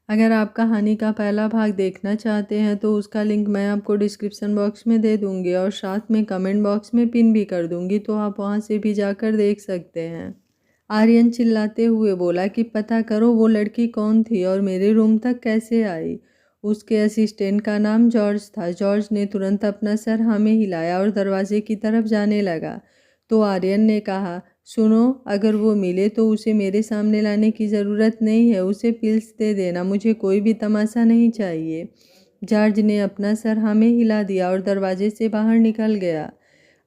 अगर आप कहानी का पहला भाग देखना चाहते हैं तो उसका लिंक मैं आपको डिस्क्रिप्शन बॉक्स में दे दूँगी और साथ में कमेंट बॉक्स में पिन भी कर दूँगी, तो आप वहाँ से भी जाकर देख सकते हैं। आर्यन चिल्लाते हुए बोला कि पता करो वो लड़की कौन थी और मेरे रूम तक कैसे आई। उसके असिस्टेंट का नाम जॉर्ज था। जॉर्ज ने तुरंत अपना सर हाँ में हिलाया और दरवाजे की तरफ जाने लगा। तो आर्यन ने कहा, सुनो, अगर वो मिले तो उसे मेरे सामने लाने की ज़रूरत नहीं है, उसे पिल्स दे देना, मुझे कोई भी तमाशा नहीं चाहिए। जॉर्ज ने अपना सर हाँ में हिला दिया और दरवाजे से बाहर निकल गया।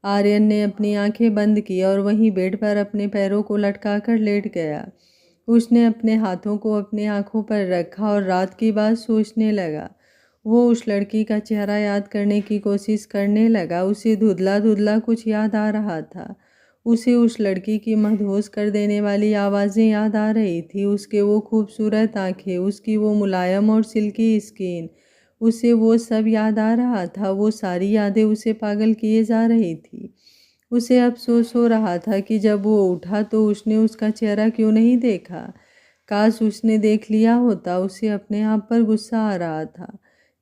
आर्यन ने अपनी आंखें बंद की और वहीं बेड पर अपने पैरों को लटकाकर लेट गया। उसने अपने हाथों को अपनी आंखों पर रखा और रात की बात सोचने लगा। वो उस लड़की का चेहरा याद करने की कोशिश करने लगा। उसे धुंधला धुंधला कुछ याद आ रहा था। उसे उस लड़की की मदहोश कर देने वाली आवाज़ें याद आ रही थी, उसके वो खूबसूरत आंखें, उसकी वो मुलायम और सिल्की स्किन। उसे वो सब याद आ रहा था। वो सारी यादें उसे पागल किए जा रही थी। उसे अफसोस हो रहा था कि जब वो उठा तो उसने उसका चेहरा क्यों नहीं देखा। काश उसने देख लिया होता। उसे अपने आप पर गुस्सा आ रहा था।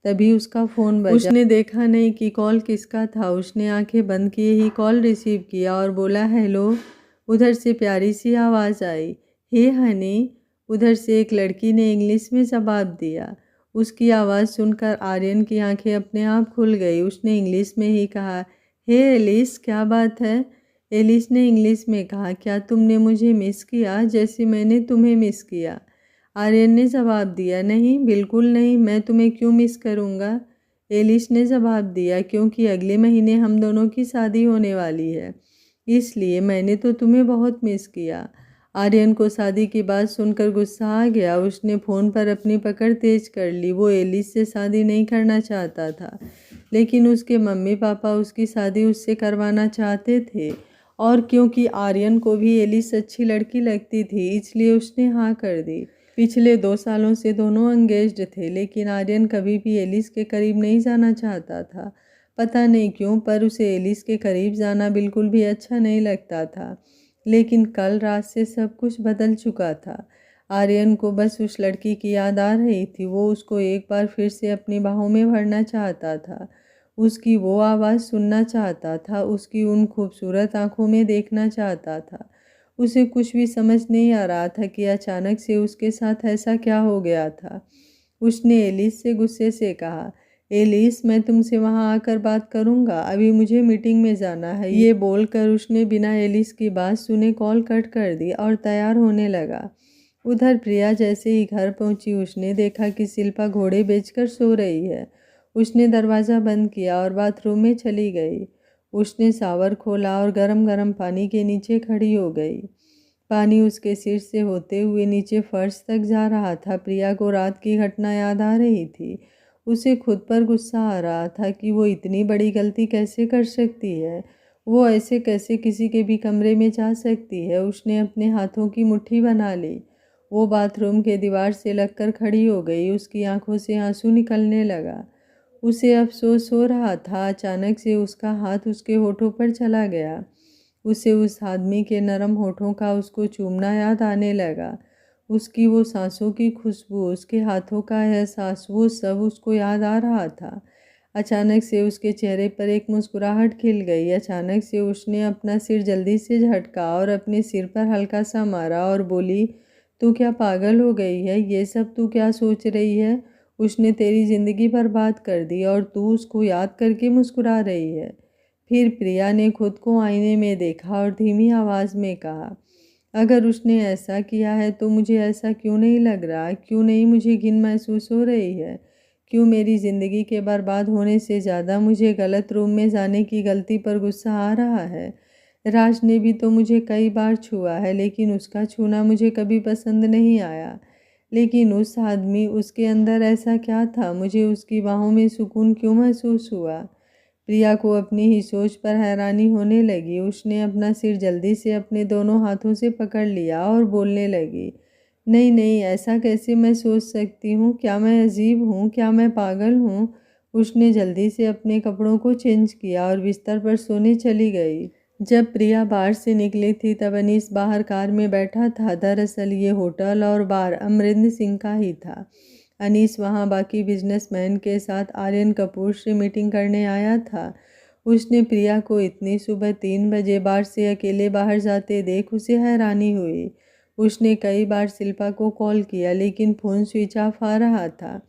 तभी उसका फ़ोन बजा। उसने देखा नहीं कि कॉल किसका था। उसने आंखें बंद किए ही कॉल रिसीव किया और बोला, हेलो। उधर से प्यारी सी आवाज़ आई, हे हनी। उधर से एक लड़की ने इंग्लिश में जवाब दिया। उसकी आवाज़ सुनकर आर्यन की आंखें अपने आप खुल गई। उसने इंग्लिश में ही कहा, हे एलिस, क्या बात है। एलिस ने इंग्लिश में कहा, क्या तुमने मुझे मिस किया जैसे मैंने तुम्हें मिस किया। आर्यन ने जवाब दिया, नहीं, बिल्कुल नहीं, मैं तुम्हें क्यों मिस करूँगा। एलिस ने जवाब दिया, क्योंकि अगले महीने हम दोनों की शादी होने वाली है, इसलिए मैंने तो तुम्हें बहुत मिस किया। आर्यन को शादी की बात सुनकर गुस्सा आ गया। उसने फ़ोन पर अपनी पकड़ तेज कर ली। वो एलिस से शादी नहीं करना चाहता था, लेकिन उसके मम्मी पापा उसकी शादी उससे करवाना चाहते थे, और क्योंकि आर्यन को भी एलिस अच्छी लड़की लगती थी, इसलिए उसने हाँ कर दी। पिछले 2 सालों से दोनों एंगेज्ड थे, लेकिन आर्यन कभी भी एलिस के करीब नहीं जाना चाहता था। पता नहीं क्यों, पर उसे एलिस के करीब जाना बिल्कुल भी अच्छा नहीं लगता था। लेकिन कल रात से सब कुछ बदल चुका था। आर्यन को बस उस लड़की की याद आ रही थी। वो उसको एक बार फिर से अपनी बाहों में भरना चाहता था। उसकी वो आवाज़ सुनना चाहता था। उसकी उन खूबसूरत आंखों में देखना चाहता था। उसे कुछ भी समझ नहीं आ रहा था कि अचानक से उसके साथ ऐसा क्या हो गया था। उसने एलिस से गुस्से से कहा, एलिस, मैं तुमसे वहां आकर बात करूंगा, अभी मुझे मीटिंग में जाना है। ये बोलकर उसने बिना एलिस की बात सुने कॉल कट कर दी और तैयार होने लगा। उधर प्रिया जैसे ही घर पहुंची, उसने देखा कि शिल्पा घोड़े बेचकर सो रही है। उसने दरवाज़ा बंद किया और बाथरूम में चली गई। उसने शावर खोला और गरम गरम पानी के नीचे खड़ी हो गई। पानी उसके सिर से होते हुए नीचे फर्श तक जा रहा था। प्रिया को रात की घटना याद आ रही थी। उसे खुद पर गुस्सा आ रहा था कि वो इतनी बड़ी गलती कैसे कर सकती है। वो ऐसे कैसे किसी के भी कमरे में जा सकती है। उसने अपने हाथों की मुट्ठी बना ली। वो बाथरूम के दीवार से लगकर खड़ी हो गई। उसकी आंखों से आंसू निकलने लगा। उसे अफसोस हो रहा था। अचानक से उसका हाथ उसके होठों पर चला गया। उसे उस आदमी के नरम होठों का उसको चूमना याद आने लगा। उसकी वो सांसों की खुशबू, उसके हाथों का एहसास, वो सब उसको याद आ रहा था। अचानक से उसके चेहरे पर एक मुस्कुराहट खिल गई। अचानक से उसने अपना सिर जल्दी से झटका और अपने सिर पर हल्का सा मारा और बोली, तू क्या पागल हो गई है? ये सब तू क्या सोच रही है? उसने तेरी ज़िंदगी बर्बाद कर दी और तू उसको याद करके मुस्कुरा रही है। फिर प्रिया ने खुद को आईने में देखा और धीमी आवाज़ में कहा, अगर उसने ऐसा किया है तो मुझे ऐसा क्यों नहीं लग रहा? क्यों नहीं मुझे घिन महसूस हो रही है? क्यों मेरी ज़िंदगी के बर्बाद होने से ज़्यादा मुझे गलत रूम में जाने की गलती पर गुस्सा आ रहा है? राज ने भी तो मुझे कई बार छुआ है, लेकिन उसका छूना मुझे कभी पसंद नहीं आया। लेकिन उस आदमी, उसके अंदर ऐसा क्या था? मुझे उसकी बाहों में सुकून क्यों महसूस हुआ? प्रिया को अपनी ही सोच पर हैरानी होने लगी। उसने अपना सिर जल्दी से अपने दोनों हाथों से पकड़ लिया और बोलने लगी, नहीं नहीं, ऐसा कैसे मैं सोच सकती हूँ? क्या मैं अजीब हूँ? क्या मैं पागल हूँ? उसने जल्दी से अपने कपड़ों को चेंज किया और बिस्तर पर सोने चली गई। जब प्रिया बार से निकली थी तब अनीस बाहर कार में बैठा था। दरअसल ये होटल और बार अमरिंदर सिंह का ही था। अनीस वहाँ बाकी बिजनेसमैन के साथ आर्यन कपूर से मीटिंग करने आया था। उसने प्रिया को इतनी सुबह 3 बजे बार से अकेले बाहर जाते देख उसे हैरानी हुई। उसने कई बार शिल्पा को कॉल किया लेकिन फ़ोन स्विच ऑफ आ रहा था।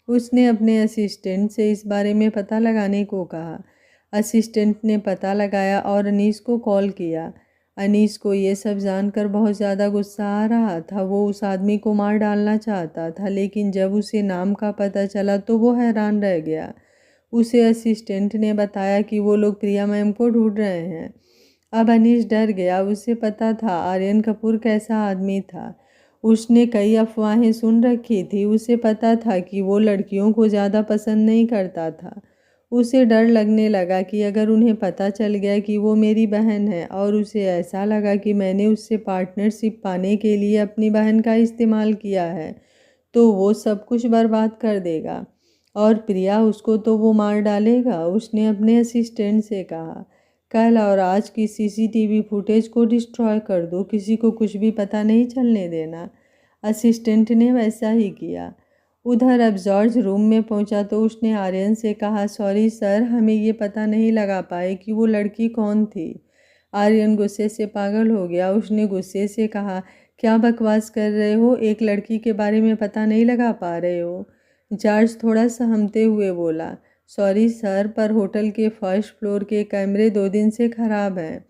उसने अपने असिस्टेंट से इस बारे में पता लगाने को कहा। असिस्टेंट ने पता लगाया और अनीस को कॉल किया। अनीस को ये सब जानकर बहुत ज़्यादा गुस्सा आ रहा था। वो उस आदमी को मार डालना चाहता था, लेकिन जब उसे नाम का पता चला तो वो हैरान रह गया। उसे असिस्टेंट ने बताया कि वो लोग प्रिया मैम को ढूंढ रहे हैं। अब अनीस डर गया। उसे पता था आर्यन कपूर कैसा आदमी था। उसने कई अफवाहें सुन रखी थी। उसे पता था कि वो लड़कियों को ज़्यादा पसंद नहीं करता था। उसे डर लगने लगा कि अगर उन्हें पता चल गया कि वो मेरी बहन है और उसे ऐसा लगा कि मैंने उससे पार्टनरशिप पाने के लिए अपनी बहन का इस्तेमाल किया है, तो वो सब कुछ बर्बाद कर देगा और प्रिया उसको तो वो मार डालेगा। उसने अपने असिस्टेंट से कहा, कल और आज की सीसीटीवी फुटेज को डिस्ट्रॉय कर दो, किसी को कुछ भी पता नहीं चलने देना। असिस्टेंट ने वैसा ही किया। उधर अब जॉर्ज रूम में पहुंचा तो उसने आर्यन से कहा, सॉरी सर, हमें ये पता नहीं लगा पाए कि वो लड़की कौन थी। आर्यन गुस्से से पागल हो गया। उसने गुस्से से कहा, क्या बकवास कर रहे हो, एक लड़की के बारे में पता नहीं लगा पा रहे हो। जॉर्ज थोड़ा सहमते हुए बोला, सॉरी सर, पर होटल के फर्स्ट फ्लोर के कैमरे 2 दिन से ख़राब हैं।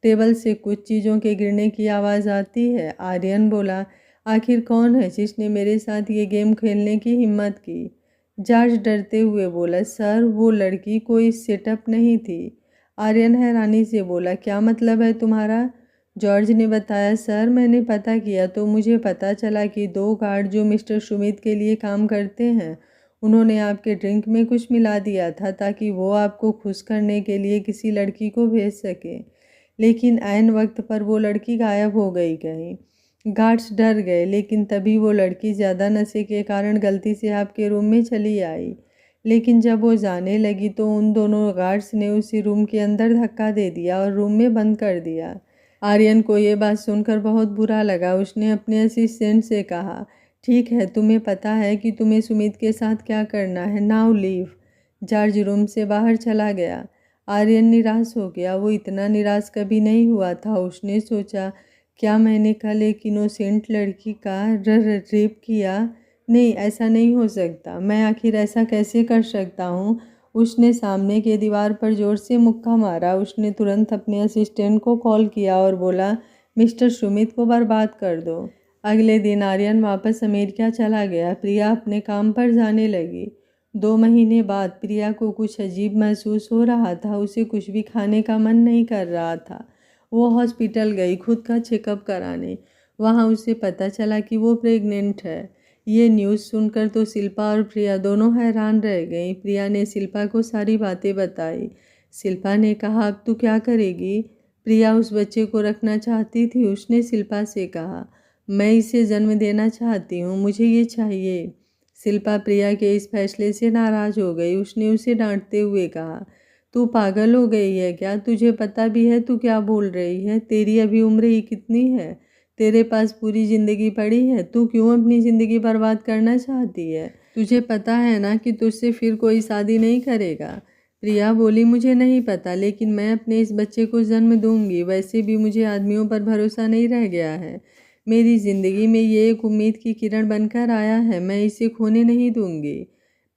टेबल से कुछ चीज़ों के गिरने की आवाज़ आती है। आर्यन बोला, आखिर कौन है जिसने मेरे साथ ये गेम खेलने की हिम्मत की। जॉर्ज डरते हुए बोला, सर वो लड़की कोई सेटअप नहीं थी। आर्यन हैरानी से बोला, क्या मतलब है तुम्हारा। जॉर्ज ने बताया, सर मैंने पता किया तो मुझे पता चला कि 2 गार्ड जो मिस्टर सुमित के लिए काम करते हैं, उन्होंने आपके ड्रिंक में कुछ मिला दिया था ताकि वो आपको खुश करने के लिए किसी लड़की को भेज सके, लेकिन ऐन वक्त पर वो लड़की गायब हो गई कहीं। गार्ड्स डर गए, लेकिन तभी वो लड़की ज़्यादा नशे के कारण गलती से आपके रूम में चली आई। लेकिन जब वो जाने लगी तो उन दोनों गार्ड्स ने उसी रूम के अंदर धक्का दे दिया और रूम में बंद कर दिया। आर्यन को ये बात सुनकर बहुत बुरा लगा। उसने अपने असिस्टेंट से कहा, ठीक है, तुम्हें पता है कि तुम्हें सुमित के साथ क्या करना है, नाउ लीव। जॉर्ज रूम से बाहर चला गया। आर्यन निराश हो गया। वो इतना निराश कभी नहीं हुआ था। उसने सोचा, क्या मैंने कल एक इनोसेंट लड़की का रेप किया? नहीं, ऐसा नहीं हो सकता। मैं आखिर ऐसा कैसे कर सकता हूँ। उसने सामने के दीवार पर जोर से मुक्का मारा। उसने तुरंत अपने असिस्टेंट को कॉल किया और बोला, मिस्टर सुमित को बर्बाद कर दो। अगले दिन आर्यन वापस अमेरिका चला गया। प्रिया अपने काम पर जाने लगी। 2 महीने बाद प्रिया को कुछ अजीब महसूस हो रहा था। उसे कुछ भी खाने का मन नहीं कर रहा था। वो हॉस्पिटल गई खुद का चेकअप कराने। वहाँ उसे पता चला कि वो प्रेग्नेंट है। ये न्यूज़ सुनकर तो शिल्पा और प्रिया दोनों हैरान रह गईं। प्रिया ने शिल्पा को सारी बातें बताई। शिल्पा ने कहा, अब तू क्या करेगी। प्रिया उस बच्चे को रखना चाहती थी। उसने शिल्पा से कहा, मैं इसे जन्म देना चाहती हूँ, मुझे ये चाहिए। शिल्पा प्रिया के इस फैसले से नाराज़ हो गई। उसने उसे डांटते हुए कहा, तू पागल हो गई है क्या? तुझे पता भी है तू क्या बोल रही है? तेरी अभी उम्र ही कितनी है? तेरे पास पूरी ज़िंदगी पड़ी है। तू क्यों अपनी ज़िंदगी बर्बाद करना चाहती है? तुझे पता है ना कि तुझसे फिर कोई शादी नहीं करेगा। प्रिया बोली, मुझे नहीं पता, लेकिन मैं अपने इस बच्चे को जन्म दूंगी। वैसे भी मुझे आदमियों पर भरोसा नहीं रह गया है। मेरी ज़िंदगी में ये एक उम्मीद की किरण बनकर आया है। मैं इसे खोने नहीं दूंगी।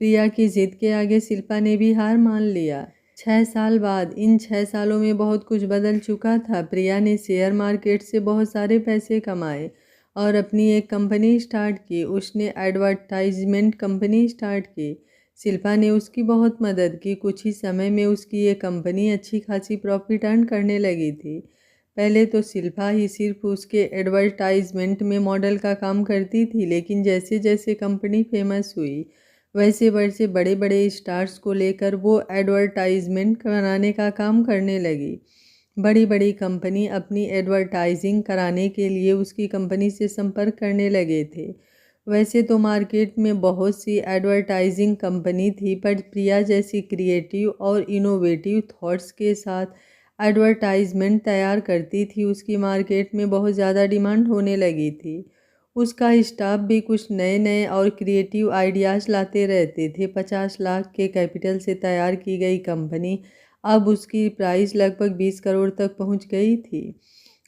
प्रिया की जिद के आगे शिल्पा ने भी हार मान लिया। 6 साल बाद, इन 6 सालों में बहुत कुछ बदल चुका था। प्रिया ने शेयर मार्केट से बहुत सारे पैसे कमाए और अपनी एक कंपनी स्टार्ट की। उसने एडवर्टाइजमेंट कंपनी स्टार्ट की। शिल्पा ने उसकी बहुत मदद की। कुछ ही समय में उसकी ये कंपनी अच्छी खासी प्रॉफिट अर्न करने लगी थी। पहले तो शिल्पा ही सिर्फ उसके एडवर्टाइजमेंट में मॉडल का काम करती थी, लेकिन जैसे जैसे कंपनी फेमस हुई वैसे वैसे बड़े बड़े स्टार्स को लेकर वो एडवर्टाइजमेंट बनाने का काम करने लगी। बड़ी बड़ी कंपनी अपनी एडवर्टाइजिंग कराने के लिए उसकी कंपनी से संपर्क करने लगे थे। वैसे तो मार्केट में बहुत सी एडवर्टाइजिंग कंपनी थी, पर प्रिया जैसी क्रिएटिव और इनोवेटिव थॉट्स के साथ एडवर्टाइजमेंट तैयार करती थी, उसकी मार्केट में बहुत ज़्यादा डिमांड होने लगी थी। उसका स्टाफ भी कुछ नए नए और क्रिएटिव आइडियाज़ लाते रहते थे। 50 लाख के कैपिटल से तैयार की गई कंपनी अब उसकी प्राइस लगभग 20 करोड़ तक पहुंच गई थी।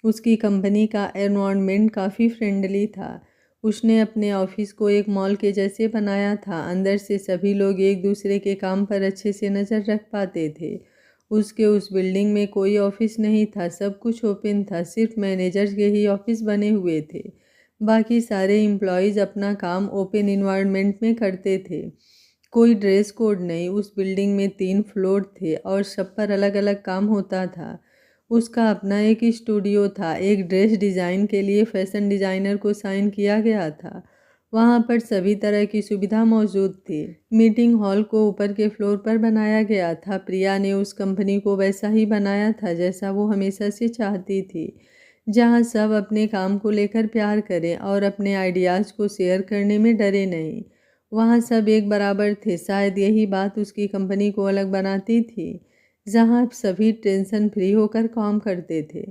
उसकी कंपनी का एनवायरनमेंट काफ़ी फ्रेंडली था। उसने अपने ऑफिस को एक मॉल के जैसे बनाया था। अंदर से सभी लोग एक दूसरे के काम पर अच्छे से नज़र रख पाते थे। उसके उस बिल्डिंग में कोई ऑफिस नहीं था, सब कुछ ओपन था। सिर्फ मैनेजर के ही ऑफिस बने हुए थे। बाकी सारे एम्प्लॉयज़ अपना काम ओपन इन्वायरमेंट में करते थे। कोई ड्रेस कोड नहीं। उस बिल्डिंग में 3 फ्लोर थे और सब पर अलग अलग काम होता था। उसका अपना एक स्टूडियो था। एक ड्रेस डिज़ाइन के लिए फैशन डिज़ाइनर को साइन किया गया था। वहाँ पर सभी तरह की सुविधा मौजूद थी। मीटिंग हॉल को ऊपर के फ्लोर पर बनाया गया था। प्रिया ने उस कंपनी को वैसा ही बनाया था जैसा वो हमेशा से चाहती थी, जहाँ सब अपने काम को लेकर प्यार करें और अपने आइडियाज़ को शेयर करने में डरे नहीं। वहाँ सब एक बराबर थे। शायद यही बात उसकी कंपनी को अलग बनाती थी, जहाँ सभी टेंशन फ्री होकर काम करते थे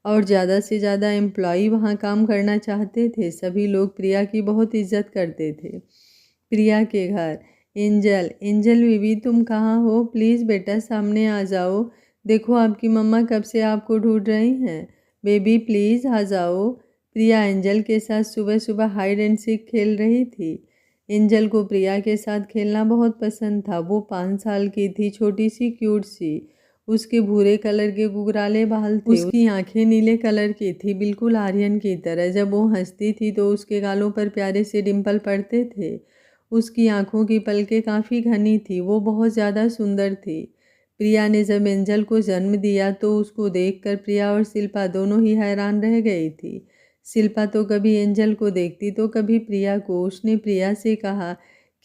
और ज़्यादा से ज़्यादा एम्प्लॉई वहाँ काम करना चाहते थे। सभी लोग प्रिया की बहुत इज्जत करते थे। प्रिया के घर। एंजल, एंजल बेबी तुम कहाँ हो? प्लीज़ बेटा सामने आ जाओ। देखो आपकी मम्मा कब से आपको ढूंढ रही हैं। बेबी प्लीज़ आ जाओ। प्रिया एंजल के साथ सुबह सुबह हाइड एंड सीक खेल रही थी। एंजल को प्रिया के साथ खेलना बहुत पसंद था। वो 5 साल की थी, छोटी सी क्यूट सी। उसके भूरे कलर के गुगराले बाल थे। उसकी आंखें नीले कलर की थी, बिल्कुल आर्यन की तरह। जब वो हंसती थी तो उसके गालों पर प्यारे से डिम्पल पड़ते थे। उसकी आंखों की पलकें काफ़ी घनी थी। वो बहुत ज़्यादा सुंदर थी। प्रिया ने जब एंजल को जन्म दिया तो उसको देखकर प्रिया और शिल्पा दोनों ही हैरान रह गई थी। शिल्पा तो कभी एंजल को देखती तो कभी प्रिया को। उसने प्रिया से कहा,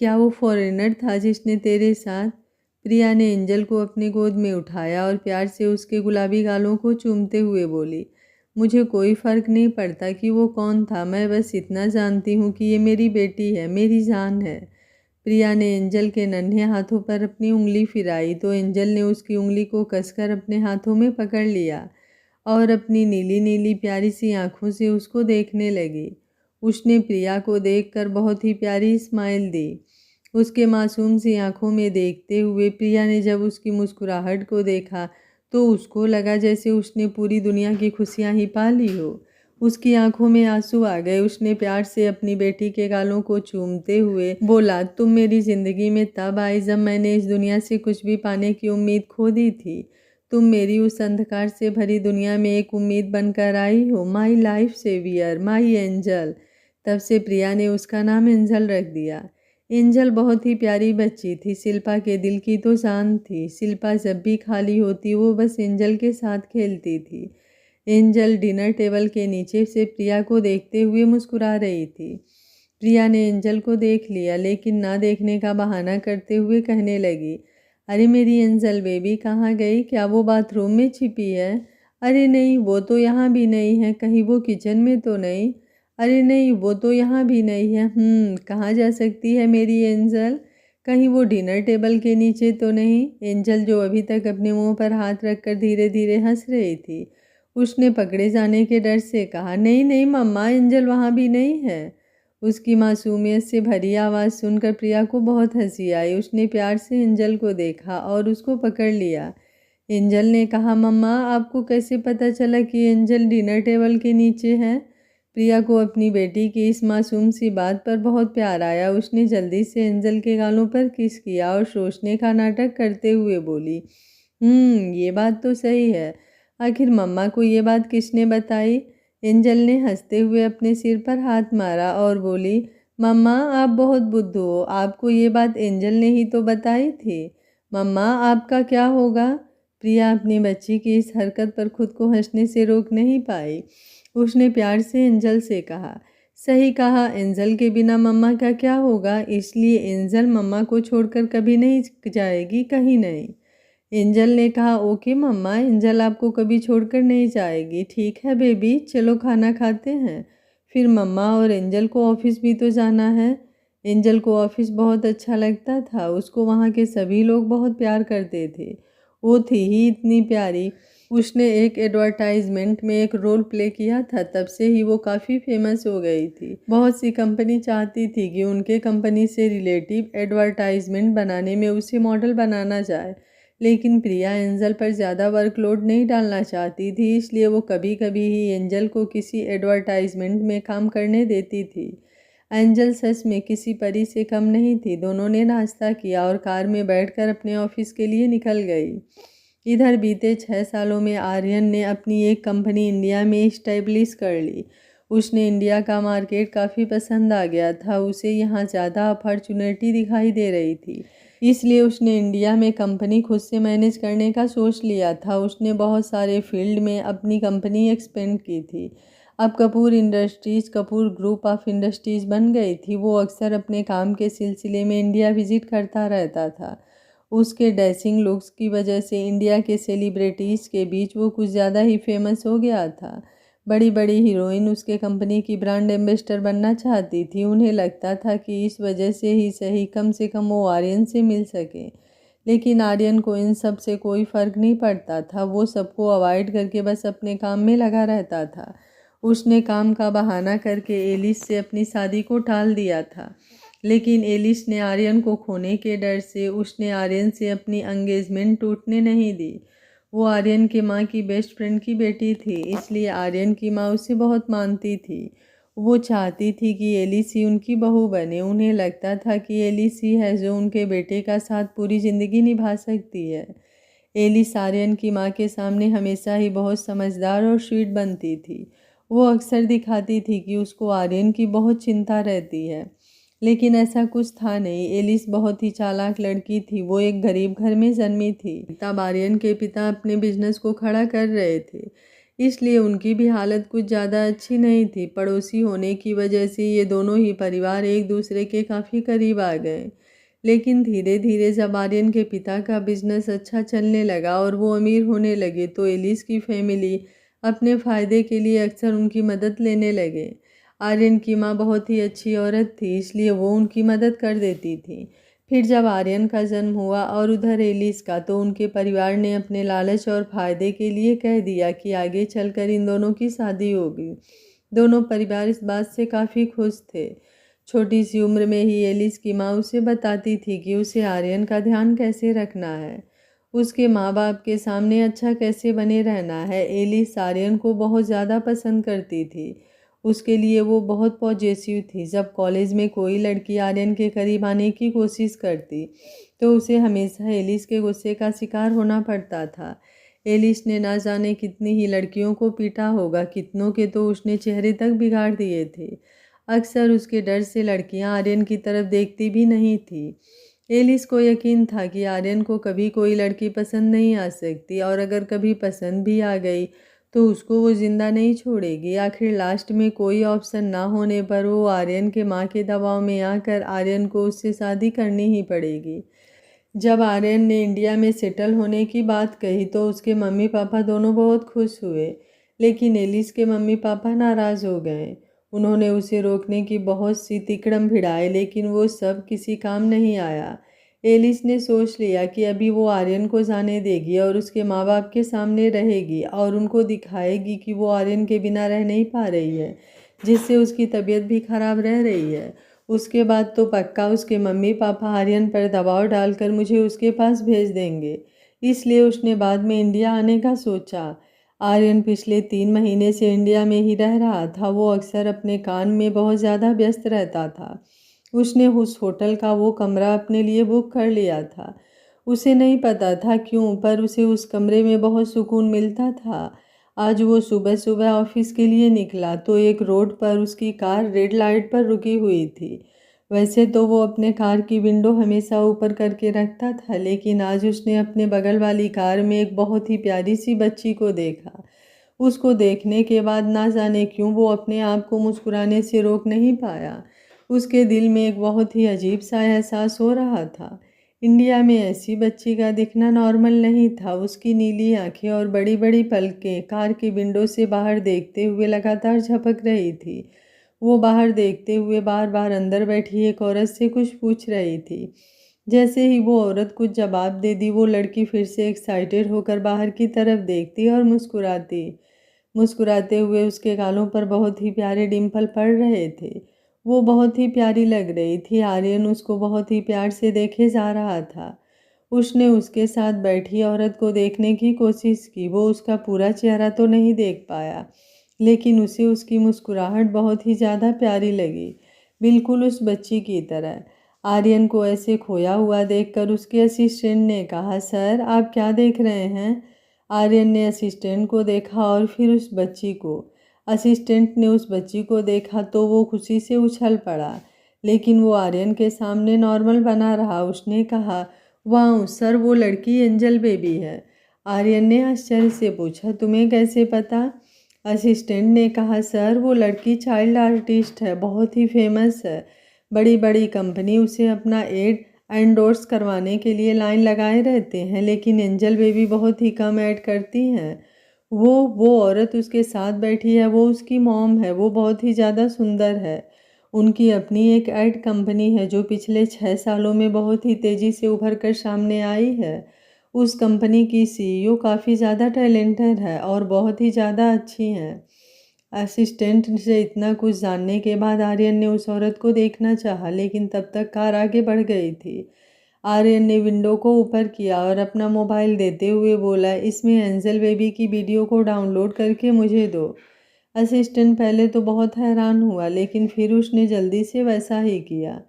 क्या वो फॉरेनर था जिसने तेरे साथ? प्रिया ने एंजल को अपनी गोद में उठाया और प्यार से उसके गुलाबी गालों को चूमते हुए बोली, मुझे कोई फ़र्क नहीं पड़ता कि वो कौन था। मैं बस इतना जानती हूँ कि ये मेरी बेटी है, मेरी जान है। प्रिया ने एंजल के नन्हे हाथों पर अपनी उंगली फिराई तो एंजल ने उसकी उंगली को कसकर अपने हाथों में पकड़ लिया और अपनी नीली नीली प्यारी सी आंखों से उसको देखने लगी। उसने प्रिया को देखकर बहुत ही प्यारी स्माइल दी। उसके मासूम सी आंखों में देखते हुए प्रिया ने जब उसकी मुस्कुराहट को देखा तो उसको लगा जैसे उसने पूरी दुनिया की खुशियां ही पा ली हो। उसकी आंखों में आंसू आ गए। उसने प्यार से अपनी बेटी के गालों को चूमते हुए बोला, तुम मेरी ज़िंदगी में तब आई जब मैंने इस दुनिया से कुछ भी पाने की उम्मीद खो दी थी। तुम मेरी उस अंधकार से भरी दुनिया में एक उम्मीद बनकर आई हो। My life saviour, my angel. तब से प्रिया ने उसका नाम एंजल रख दिया। एंजल बहुत ही प्यारी बच्ची थी। शिल्पा के दिल की तो जान थी। शिल्पा जब भी खाली होती वो बस एंजल के साथ खेलती थी। एंजल डिनर टेबल के नीचे से प्रिया को देखते हुए मुस्कुरा रही थी। प्रिया ने एंजल को देख लिया लेकिन ना देखने का बहाना करते हुए कहने लगी, अरे मेरी एंजल बेबी कहाँ गई? क्या वो बाथरूम में छिपी है? अरे नहीं, वो तो यहाँ भी नहीं है। कहीं वो किचन में तो नहीं? अरे नहीं, वो तो यहाँ भी नहीं है। कहाँ जा सकती है मेरी एंजल? कहीं वो डिनर टेबल के नीचे तो नहीं? एंजल जो अभी तक अपने मुंह पर हाथ रखकर धीरे धीरे हंस रही थी, उसने पकड़े जाने के डर से कहा, नहीं नहीं मम्मा, एंजल वहाँ भी नहीं है। उसकी मासूमियत से भरी आवाज़ सुनकर प्रिया को बहुत हंसी आई। उसने प्यार से एंजल को देखा और उसको पकड़ लिया। एंजल ने कहा, मम्मा आपको कैसे पता चला कि एंजल डिनर टेबल के नीचे है? प्रिया को अपनी बेटी की इस मासूम सी बात पर बहुत प्यार आया। उसने जल्दी से एंजल के गालों पर किस किया और सोचने का नाटक करते हुए बोली, ये बात तो सही है। आखिर मम्मा को ये बात किसने बताई? एंजल ने हंसते हुए अपने सिर पर हाथ मारा और बोली, मम्मा आप बहुत बुद्धू हो। आपको ये बात एंजल ने ही तो बताई थी। मम्मा आपका क्या होगा? प्रिया अपनी बच्ची की इस हरकत पर खुद को हंसने से रोक नहीं पाई। उसने प्यार से एंजल से कहा, सही कहा, एंजल के बिना मम्मा का क्या होगा? इसलिए एंजल मम्मा को छोड़कर कभी नहीं जाएगी, कहीं नहीं। एंजल ने कहा, ओके मम्मा, एंजल आपको कभी छोड़कर नहीं जाएगी। ठीक है बेबी, चलो खाना खाते हैं। फिर मम्मा और एंजल को ऑफिस भी तो जाना है। एंजल को ऑफिस बहुत अच्छा लगता था। उसको वहाँ के सभी लोग बहुत प्यार करते थे। वो थी ही इतनी प्यारी। उसने एक एडवर्टाइजमेंट में एक रोल प्ले किया था, तब से ही वो काफ़ी फेमस हो गई थी। बहुत सी कंपनी चाहती थी कि उनके कंपनी से रिलेटिव एडवर्टाइजमेंट बनाने में उसे मॉडल बनाना जाए, लेकिन प्रिया एंजल पर ज़्यादा वर्कलोड नहीं डालना चाहती थी, इसलिए वो कभी कभी ही एंजल को किसी एडवर्टाइजमेंट में काम करने देती थी। एंजल सच में किसी परी से कम नहीं थी। दोनों ने नाश्ता किया और कार में बैठकर अपने ऑफिस के लिए निकल गई। इधर बीते 6 सालों में आर्यन ने अपनी एक कंपनी इंडिया में इस्टेब्लिश कर ली। उसने इंडिया का मार्केट काफ़ी पसंद आ गया था, उसे यहाँ ज़्यादा अपॉर्चुनिटी दिखाई दे रही थी, इसलिए उसने इंडिया में कंपनी खुद से मैनेज करने का सोच लिया था। उसने बहुत सारे फील्ड में अपनी कंपनी एक्सपेंड की थी। अब Kapoor industries Kapoor group of industries बन गई थी। वो अक्सर अपने काम के सिलसिले में इंडिया विजिट करता रहता था। उसके डैशिंग लुक्स की वजह से इंडिया के सेलिब्रिटीज़ के बीच वो कुछ ज़्यादा ही फेमस हो गया था। बड़ी बड़ी हीरोइन उसके कंपनी की ब्रांड एम्बेसडर बनना चाहती थी। उन्हें लगता था कि इस वजह से ही सही कम से कम वो आर्यन से मिल सके, लेकिन आर्यन को इन सब से कोई फ़र्क नहीं पड़ता था। वो सबको अवॉइड करके बस अपने काम में लगा रहता था। उसने काम का बहाना करके एलिस से अपनी शादी को टाल दिया था, लेकिन एलिस ने आर्यन को खोने के डर से उसने आर्यन से अपनी एंगेजमेंट टूटने नहीं दी। वो आर्यन की माँ की बेस्ट फ्रेंड की बेटी थी, इसलिए आर्यन की माँ उसे बहुत मानती थी। वो चाहती थी कि एलिस ही उनकी बहू बने। उन्हें लगता था कि एलिस ही है जो उनके बेटे का साथ पूरी ज़िंदगी निभा सकती है। एलिस आर्यन की माँ के सामने हमेशा ही बहुत समझदार और स्वीट बनती थी। वो अक्सर दिखाती थी कि उसको आर्यन की बहुत चिंता रहती है, लेकिन ऐसा कुछ था नहीं। एलिस बहुत ही चालाक लड़की थी। वो एक गरीब घर में जन्मी थी। तब आर्यन के पिता अपने बिजनेस को खड़ा कर रहे थे, इसलिए उनकी भी हालत कुछ ज़्यादा अच्छी नहीं थी। पड़ोसी होने की वजह से ये दोनों ही परिवार एक दूसरे के काफ़ी करीब आ गए। लेकिन धीरे धीरे जब आर्यन के पिता का बिजनेस अच्छा चलने लगा और वो अमीर होने लगे, तो एलिस की फैमिली अपने फ़ायदे के लिए अक्सर उनकी मदद लेने लगे। आर्यन की माँ बहुत ही अच्छी औरत थी, इसलिए वो उनकी मदद कर देती थी। फिर जब आर्यन का जन्म हुआ और उधर एलिस का, तो उनके परिवार ने अपने लालच और फायदे के लिए कह दिया कि आगे चलकर इन दोनों की शादी होगी। दोनों परिवार इस बात से काफ़ी खुश थे। छोटी सी उम्र में ही एलिस की माँ उसे बताती थी कि उसे आर्यन का ध्यान कैसे रखना है, उसके माँ बाप के सामने अच्छा कैसे बने रहना है। एलिस आर्यन को बहुत ज़्यादा पसंद करती थी। उसके लिए वो बहुत पॉजिटिव थी। जब कॉलेज में कोई लड़की आर्यन के करीब आने की कोशिश करती, तो उसे हमेशा एलिस के गुस्से का शिकार होना पड़ता था। एलिस ने ना जाने कितनी ही लड़कियों को पीटा होगा, कितनों के तो उसने चेहरे तक बिगाड़ दिए थे। अक्सर उसके डर से लड़कियां आर्यन की तरफ देखती भी नहीं थी। एलिस को यकीन था कि आर्यन को कभी कोई लड़की पसंद नहीं आ सकती, और अगर कभी पसंद भी आ गई तो उसको वो जिंदा नहीं छोड़ेगी। आखिर लास्ट में कोई ऑप्शन ना होने पर वो आर्यन के माँ के दबाव में आकर आर्यन को उससे शादी करनी ही पड़ेगी। जब आर्यन ने इंडिया में सेटल होने की बात कही, तो उसके मम्मी पापा दोनों बहुत खुश हुए, लेकिन एलिस के मम्मी पापा नाराज़ हो गए। उन्होंने उसे रोकने की बहुत सी तिकड़म भिड़ाए, लेकिन वो सब किसी काम नहीं आया। एलिस ने सोच लिया कि अभी वो आर्यन को जाने देगी और उसके माँ बाप के सामने रहेगी और उनको दिखाएगी कि वो आर्यन के बिना रह नहीं पा रही है, जिससे उसकी तबीयत भी खराब रह रही है। उसके बाद तो पक्का उसके मम्मी पापा आर्यन पर दबाव डालकर मुझे उसके पास भेज देंगे, इसलिए उसने बाद में इंडिया आने का सोचा। आर्यन पिछले 3 महीने से इंडिया में ही रह रहा था। वो अक्सर अपने काम में बहुत ज़्यादा व्यस्त रहता था। उसने उस होटल का वो कमरा अपने लिए बुक कर लिया था। उसे नहीं पता था क्यों, पर उसे उस कमरे में बहुत सुकून मिलता था। आज वो सुबह सुबह ऑफिस के लिए निकला तो एक रोड पर उसकी कार रेड लाइट पर रुकी हुई थी। वैसे तो वो अपने कार की विंडो हमेशा ऊपर करके रखता था, लेकिन आज उसने अपने बगल वाली कार में एक बहुत ही प्यारी सी बच्ची को देखा। उसको देखने के बाद ना जाने क्यों वो अपने आप को मुस्कुराने से रोक नहीं पाया। उसके दिल में एक बहुत ही अजीब सा एहसास हो रहा था। इंडिया में ऐसी बच्ची का दिखना नॉर्मल नहीं था। उसकी नीली आंखें और बड़ी बड़ी पलकें कार की विंडो से बाहर देखते हुए लगातार झपक रही थी। वो बाहर देखते हुए बार बार अंदर बैठी एक औरत से कुछ पूछ रही थी। जैसे ही वो औरत कुछ जवाब दे दी, वो लड़की फिर से एक्साइटेड होकर बाहर की तरफ देखती और मुस्कुराती। मुस्कुराते हुए उसके गालों पर बहुत ही प्यारे डिम्पल पड़ रहे थे। वो बहुत ही प्यारी लग रही थी। आर्यन उसको बहुत ही प्यार से देखे जा रहा था। उसने उसके साथ बैठी औरत को देखने की कोशिश की। वो उसका पूरा चेहरा तो नहीं देख पाया, लेकिन उसे उसकी मुस्कुराहट बहुत ही ज़्यादा प्यारी लगी, बिल्कुल उस बच्ची की तरह। आर्यन को ऐसे खोया हुआ देखकर उसके असिस्टेंट ने कहा, सर आप क्या देख रहे हैं? आर्यन ने असिस्टेंट को देखा और फिर उस बच्ची को। असिस्टेंट ने उस बच्ची को देखा तो वो खुशी से उछल पड़ा, लेकिन वो आर्यन के सामने नॉर्मल बना रहा। उसने कहा, वाह सर, वो लड़की एंजल बेबी है। आर्यन ने आश्चर्य से पूछा, तुम्हें कैसे पता? असिस्टेंट ने कहा, सर वो लड़की चाइल्ड आर्टिस्ट है, बहुत ही फेमस है। बड़ी बड़ी कंपनी उसे अपना एड एंडोर्स करवाने के लिए लाइन लगाए रहते हैं, लेकिन एंजल बेबी बहुत ही कम ऐड करती हैं। वो औरत उसके साथ बैठी है, वो उसकी मॉम है। वो बहुत ही ज़्यादा सुंदर है। उनकी अपनी एक एड कंपनी है जो पिछले 6 सालों में बहुत ही तेज़ी से उभर कर सामने आई है। उस कंपनी की सीईओ काफ़ी ज़्यादा टैलेंटेड है और बहुत ही ज़्यादा अच्छी हैं। असिस्टेंट से इतना कुछ जानने के बाद आर्यन ने उस औरत को देखना चाहा, लेकिन तब तक कार आगे बढ़ गई थी। आर्यन ने विंडो को ऊपर किया और अपना मोबाइल देते हुए बोला, इसमें एंजल बेबी की वीडियो को डाउनलोड करके मुझे दो। असिस्टेंट पहले तो बहुत हैरान हुआ, लेकिन फिर उसने जल्दी से वैसा ही किया।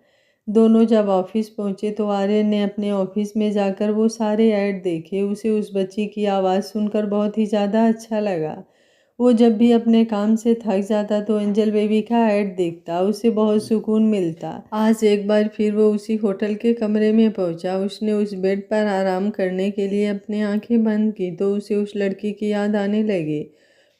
दोनों जब ऑफिस पहुंचे तो आर्यन ने अपने ऑफिस में जाकर वो सारे ऐड देखे। उसे उस बच्ची की आवाज़ सुनकर बहुत ही ज़्यादा अच्छा लगा। वो जब भी अपने काम से थक जाता तो एंजल बेबी का ऐड देखता, उसे बहुत सुकून मिलता। आज एक बार फिर वो उसी होटल के कमरे में पहुंचा। उसने उस बेड पर आराम करने के लिए अपनी आंखें बंद की तो उसे उस लड़की की याद आने लगी।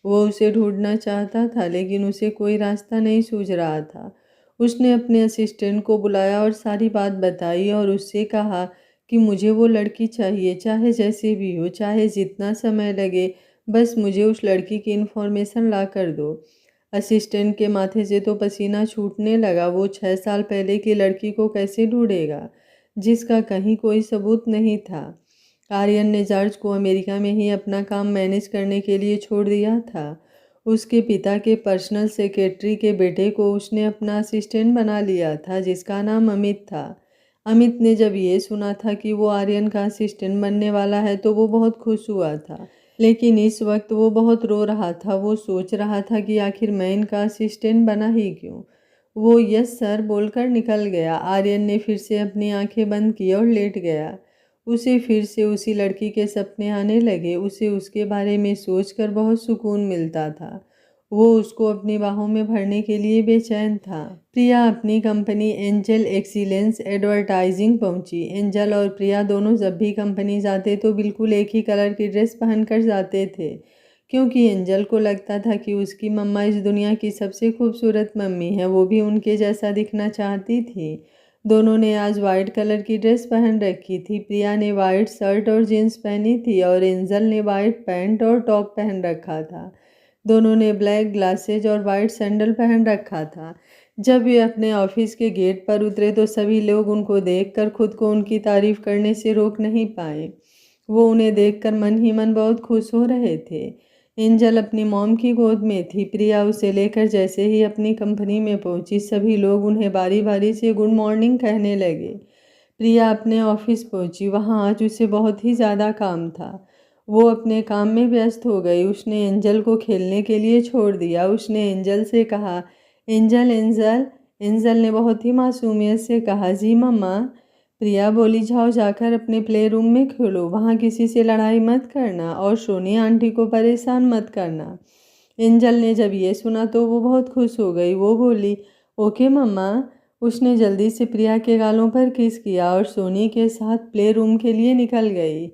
वो उसे ढूंढना चाहता था, लेकिन उसे कोई रास्ता नहीं सूझ रहा था। उसने अपने असिस्टेंट को बुलाया और सारी बात बताई और उससे कहा कि मुझे वो लड़की चाहिए, चाहे जैसे भी हो, चाहे जितना समय लगे, बस मुझे उस लड़की की इन्फॉर्मेशन ला कर दो। असिस्टेंट के माथे से तो पसीना छूटने लगा। वो 6 साल पहले की लड़की को कैसे ढूंढेगा जिसका कहीं कोई सबूत नहीं था। आर्यन ने जॉर्ज को अमेरिका में ही अपना काम मैनेज करने के लिए छोड़ दिया था। उसके पिता के पर्सनल सेक्रेटरी के बेटे को उसने अपना असिस्टेंट बना लिया था, जिसका नाम अमित था। अमित ने जब ये सुना था कि वो आर्यन का असिस्टेंट बनने वाला है तो वो बहुत खुश हुआ था, लेकिन इस वक्त वो बहुत रो रहा था। वो सोच रहा था कि आखिर मैं इनका असिस्टेंट बना ही क्यों। वो यस सर बोलकर निकल गया। आर्यन ने फिर से अपनी आंखें बंद की और लेट गया। उसे फिर से उसी लड़की के सपने आने लगे। उसे उसके बारे में सोचकर बहुत सुकून मिलता था। वो उसको अपनी बाहों में भरने के लिए बेचैन था। प्रिया अपनी कंपनी एंजल एक्सीलेंस एडवर्टाइजिंग पहुंची। एंजल और प्रिया दोनों जब भी कंपनी जाते तो बिल्कुल एक ही कलर की ड्रेस पहनकर जाते थे, क्योंकि एंजल को लगता था कि उसकी मम्मा इस दुनिया की सबसे खूबसूरत मम्मी है। वो भी उनके जैसा दिखना चाहती थी। दोनों ने आज वाइट कलर की ड्रेस पहन रखी थी। प्रिया ने वाइट शर्ट और जीन्स पहनी थी और एंजल ने वाइट पैंट और टॉप पहन रखा था। दोनों ने ब्लैक ग्लासेज और वाइट सैंडल पहन रखा था। जब वे अपने ऑफिस के गेट पर उतरे तो सभी लोग उनको देखकर खुद को उनकी तारीफ करने से रोक नहीं पाए। वो उन्हें देखकर मन ही मन बहुत खुश हो रहे थे। एंजल अपनी मॉम की गोद में थी। प्रिया उसे लेकर जैसे ही अपनी कंपनी में पहुंची, सभी लोग उन्हें बारी बारी से गुड मॉर्निंग कहने लगे। प्रिया अपने ऑफिस पहुंची। वहां आज उसे बहुत ही ज़्यादा काम था। वो अपने काम में व्यस्त हो गई। उसने एंजल को खेलने के लिए छोड़ दिया। उसने एंजल से कहा, एंजल एंजल। एंजल ने बहुत ही मासूमियत से कहा, जी मम्मा। प्रिया बोली, जाओ जाकर अपने प्ले रूम में खेलो, वहाँ किसी से लड़ाई मत करना और सोनी आंटी को परेशान मत करना। एंजल ने जब ये सुना तो वो बहुत खुश हो गई। वो बोली, ओके मम्मा। उसने जल्दी से प्रिया के गालों पर किस किया और सोनी के साथ प्ले रूम के लिए निकल गई।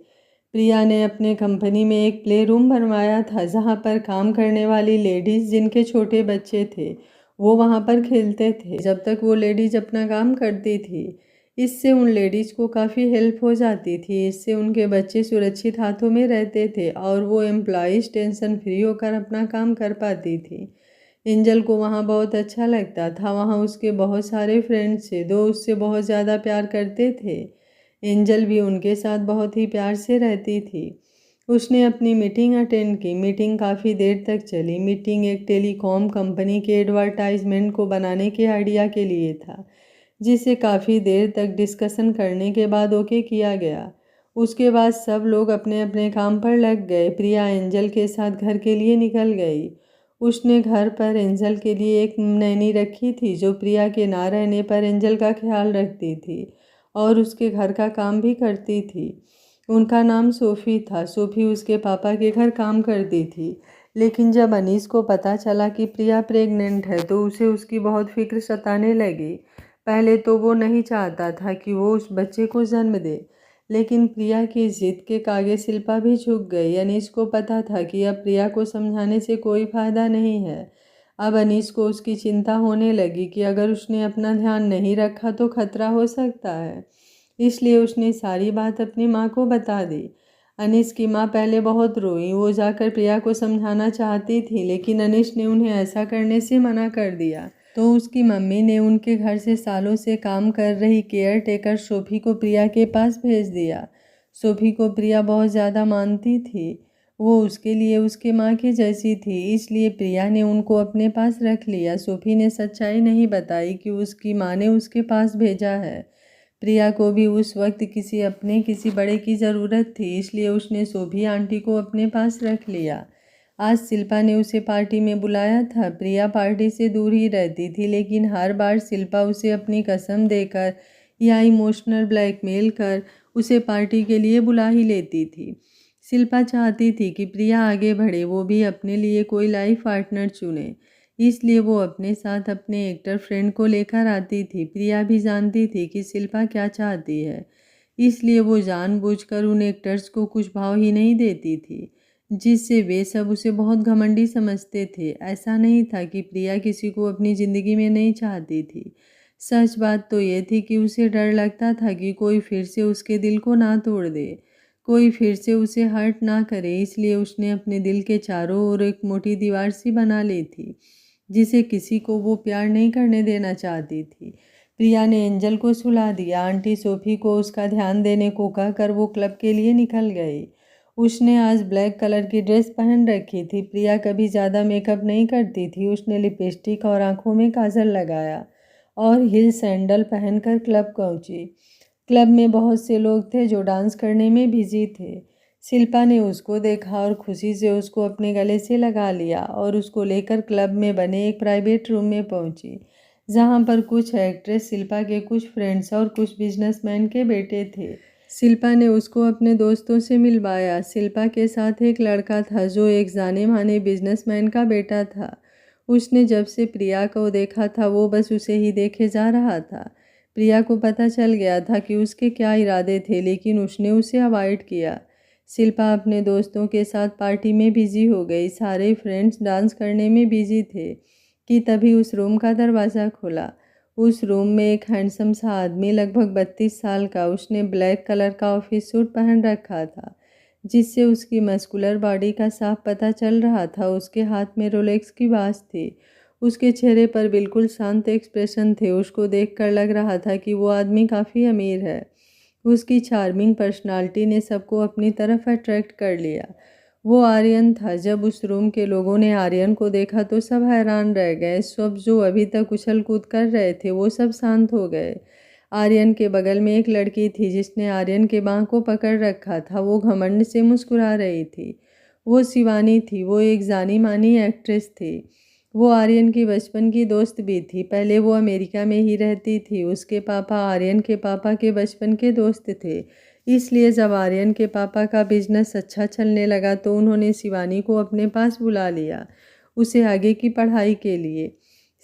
प्रिया ने अपने कंपनी में एक प्ले रूम बनवाया था, जहाँ पर काम करने वाली लेडीज़ जिनके छोटे बच्चे थे वो वहाँ पर खेलते थे जब तक वो लेडीज़ अपना काम करती थी। इससे उन लेडीज़ को काफ़ी हेल्प हो जाती थी। इससे उनके बच्चे सुरक्षित हाथों में रहते थे और वो एम्प्लॉइज टेंशन फ्री होकर अपना काम कर पाती थी। एंजल को वहाँ बहुत अच्छा लगता था। वहाँ उसके बहुत सारे फ्रेंड्स थे, दो उससे बहुत ज़्यादा प्यार करते थे। एंजल भी उनके साथ बहुत ही प्यार से रहती थी। उसने अपनी मीटिंग अटेंड की। मीटिंग काफ़ी देर तक चली। मीटिंग एक टेलीकॉम कंपनी के एडवर्टाइजमेंट को बनाने के आइडिया के लिए था, जिसे काफ़ी देर तक डिस्कशन करने के बाद ओके किया गया। उसके बाद सब लोग अपने अपने काम पर लग गए। प्रिया एंजल के साथ घर के लिए निकल गई। उसने घर पर एंजल के लिए एक नैनी रखी थी, जो प्रिया के ना रहने पर एंजल का ख्याल रखती थी और उसके घर का काम भी करती थी। उनका नाम सोफ़ी था। सोफ़ी उसके पापा के घर काम करती थी। लेकिन जब अनीस को पता चला कि प्रिया प्रेग्नेंट है तो उसे उसकी बहुत फिक्र सताने लगी। पहले तो वो नहीं चाहता था कि वो उस बच्चे को जन्म दे, लेकिन प्रिया की जिद के आगे शिल्पा भी झुक गई। अनीस को पता था कि अब प्रिया को समझाने से कोई फ़ायदा नहीं है। अब अनीस को उसकी चिंता होने लगी कि अगर उसने अपना ध्यान नहीं रखा तो खतरा हो सकता है। इसलिए उसने सारी बात अपनी माँ को बता दी। अनीस की माँ पहले बहुत रोई। वो जाकर प्रिया को समझाना चाहती थी, लेकिन अनीस ने उन्हें ऐसा करने से मना कर दिया। तो उसकी मम्मी ने उनके घर से सालों से काम कर रही केयर टेकर सोफ़ी को प्रिया के पास भेज दिया। सोफ़ी को प्रिया बहुत ज़्यादा मानती थी। वो उसके लिए उसके माँ की जैसी थी, इसलिए प्रिया ने उनको अपने पास रख लिया। सोफ़ी ने सच्चाई नहीं बताई कि उसकी माँ ने उसके पास भेजा है। प्रिया को भी उस वक्त किसी बड़े की ज़रूरत थी, इसलिए उसने सोफ़ी आंटी को अपने पास रख लिया। आज शिल्पा ने उसे पार्टी में बुलाया था। प्रिया पार्टी से दूर ही रहती थी, लेकिन हर बार शिल्पा उसे अपनी कसम देकर या इमोशनल ब्लैकमेल कर उसे पार्टी के लिए बुला ही लेती थी। शिल्पा चाहती थी कि प्रिया आगे बढ़े, वो भी अपने लिए कोई लाइफ पार्टनर चुने। इसलिए वो अपने साथ अपने एक्टर फ्रेंड को लेकर आती थी। प्रिया भी जानती थी कि शिल्पा क्या चाहती है, इसलिए वो जानबूझकर उन एक्टर्स को कुछ भाव ही नहीं देती थी, जिससे वे सब उसे बहुत घमंडी समझते थे। ऐसा नहीं था कि प्रिया किसी को अपनी ज़िंदगी में नहीं चाहती थी। सच बात तो ये थी कि उसे डर लगता था कि कोई फिर से उसके दिल को ना तोड़ दे, कोई फिर से उसे हर्ट ना करे। इसलिए उसने अपने दिल के चारों ओर एक मोटी दीवार सी बना ली थी, जिसे किसी को वो प्यार नहीं करने देना चाहती थी। प्रिया ने एंजल को सुला दिया। आंटी सोफ़ी को उसका ध्यान देने को कहकर वो क्लब के लिए निकल गई। उसने आज ब्लैक कलर की ड्रेस पहन रखी थी। प्रिया कभी ज़्यादा मेकअप नहीं करती थी। उसने लिपस्टिक और आँखों में काजल लगाया और हील सैंडल पहनकर क्लब पहुंची। क्लब में बहुत से लोग थे जो डांस करने में बिजी थे। शिल्पा ने उसको देखा और खुशी से उसको अपने गले से लगा लिया और उसको लेकर क्लब में बने एक प्राइवेट रूम में पहुंची, जहां पर कुछ एक्ट्रेस, शिल्पा के कुछ फ्रेंड्स और कुछ बिजनेसमैन के बेटे थे। शिल्पा ने उसको अपने दोस्तों से मिलवाया। शिल्पा के साथ एक लड़का था जो एक जाने माने बिजनेसमैन का बेटा था। उसने जब से प्रिया को देखा था वो बस उसे ही देखे जा रहा था। प्रिया को पता चल गया था कि उसके क्या इरादे थे, लेकिन उसने उसे अवॉइड किया। शिल्पा अपने दोस्तों के साथ पार्टी में बिजी हो गई। सारे फ्रेंड्स डांस करने में बिजी थे कि तभी उस रूम का दरवाज़ा खुला। उस रूम में एक हैंडसम सा आदमी, लगभग 32 साल का, उसने ब्लैक कलर का ऑफिस सूट पहन रखा था, जिससे उसकी मस्कुलर बॉडी का साफ पता चल रहा था। उसके हाथ में रोलेक्स की वॉच थी। उसके चेहरे पर बिल्कुल शांत एक्सप्रेशन थे। उसको देखकर लग रहा था कि वो आदमी काफ़ी अमीर है। उसकी चार्मिंग पर्सनालिटी ने सबको अपनी तरफ अट्रैक्ट कर लिया। वो आर्यन था। जब उस रूम के लोगों ने आर्यन को देखा तो सब हैरान रह गए। सब जो अभी तक उछल कूद कर रहे थे वो सब शांत हो गए। आर्यन के बगल में एक लड़की थी जिसने आर्यन के बाँह को पकड़ रखा था। वो घमंड से मुस्कुरा रही थी। वो शिवानी थी। वो एक जानी मानी एक्ट्रेस थी। वो आर्यन की बचपन की दोस्त भी थी। पहले वो अमेरिका में ही रहती थी। उसके पापा आर्यन के पापा के बचपन के दोस्त थे। इसलिए जब आर्यन के पापा का बिजनेस अच्छा चलने लगा तो उन्होंने शिवानी को अपने पास बुला लिया, उसे आगे की पढ़ाई के लिए।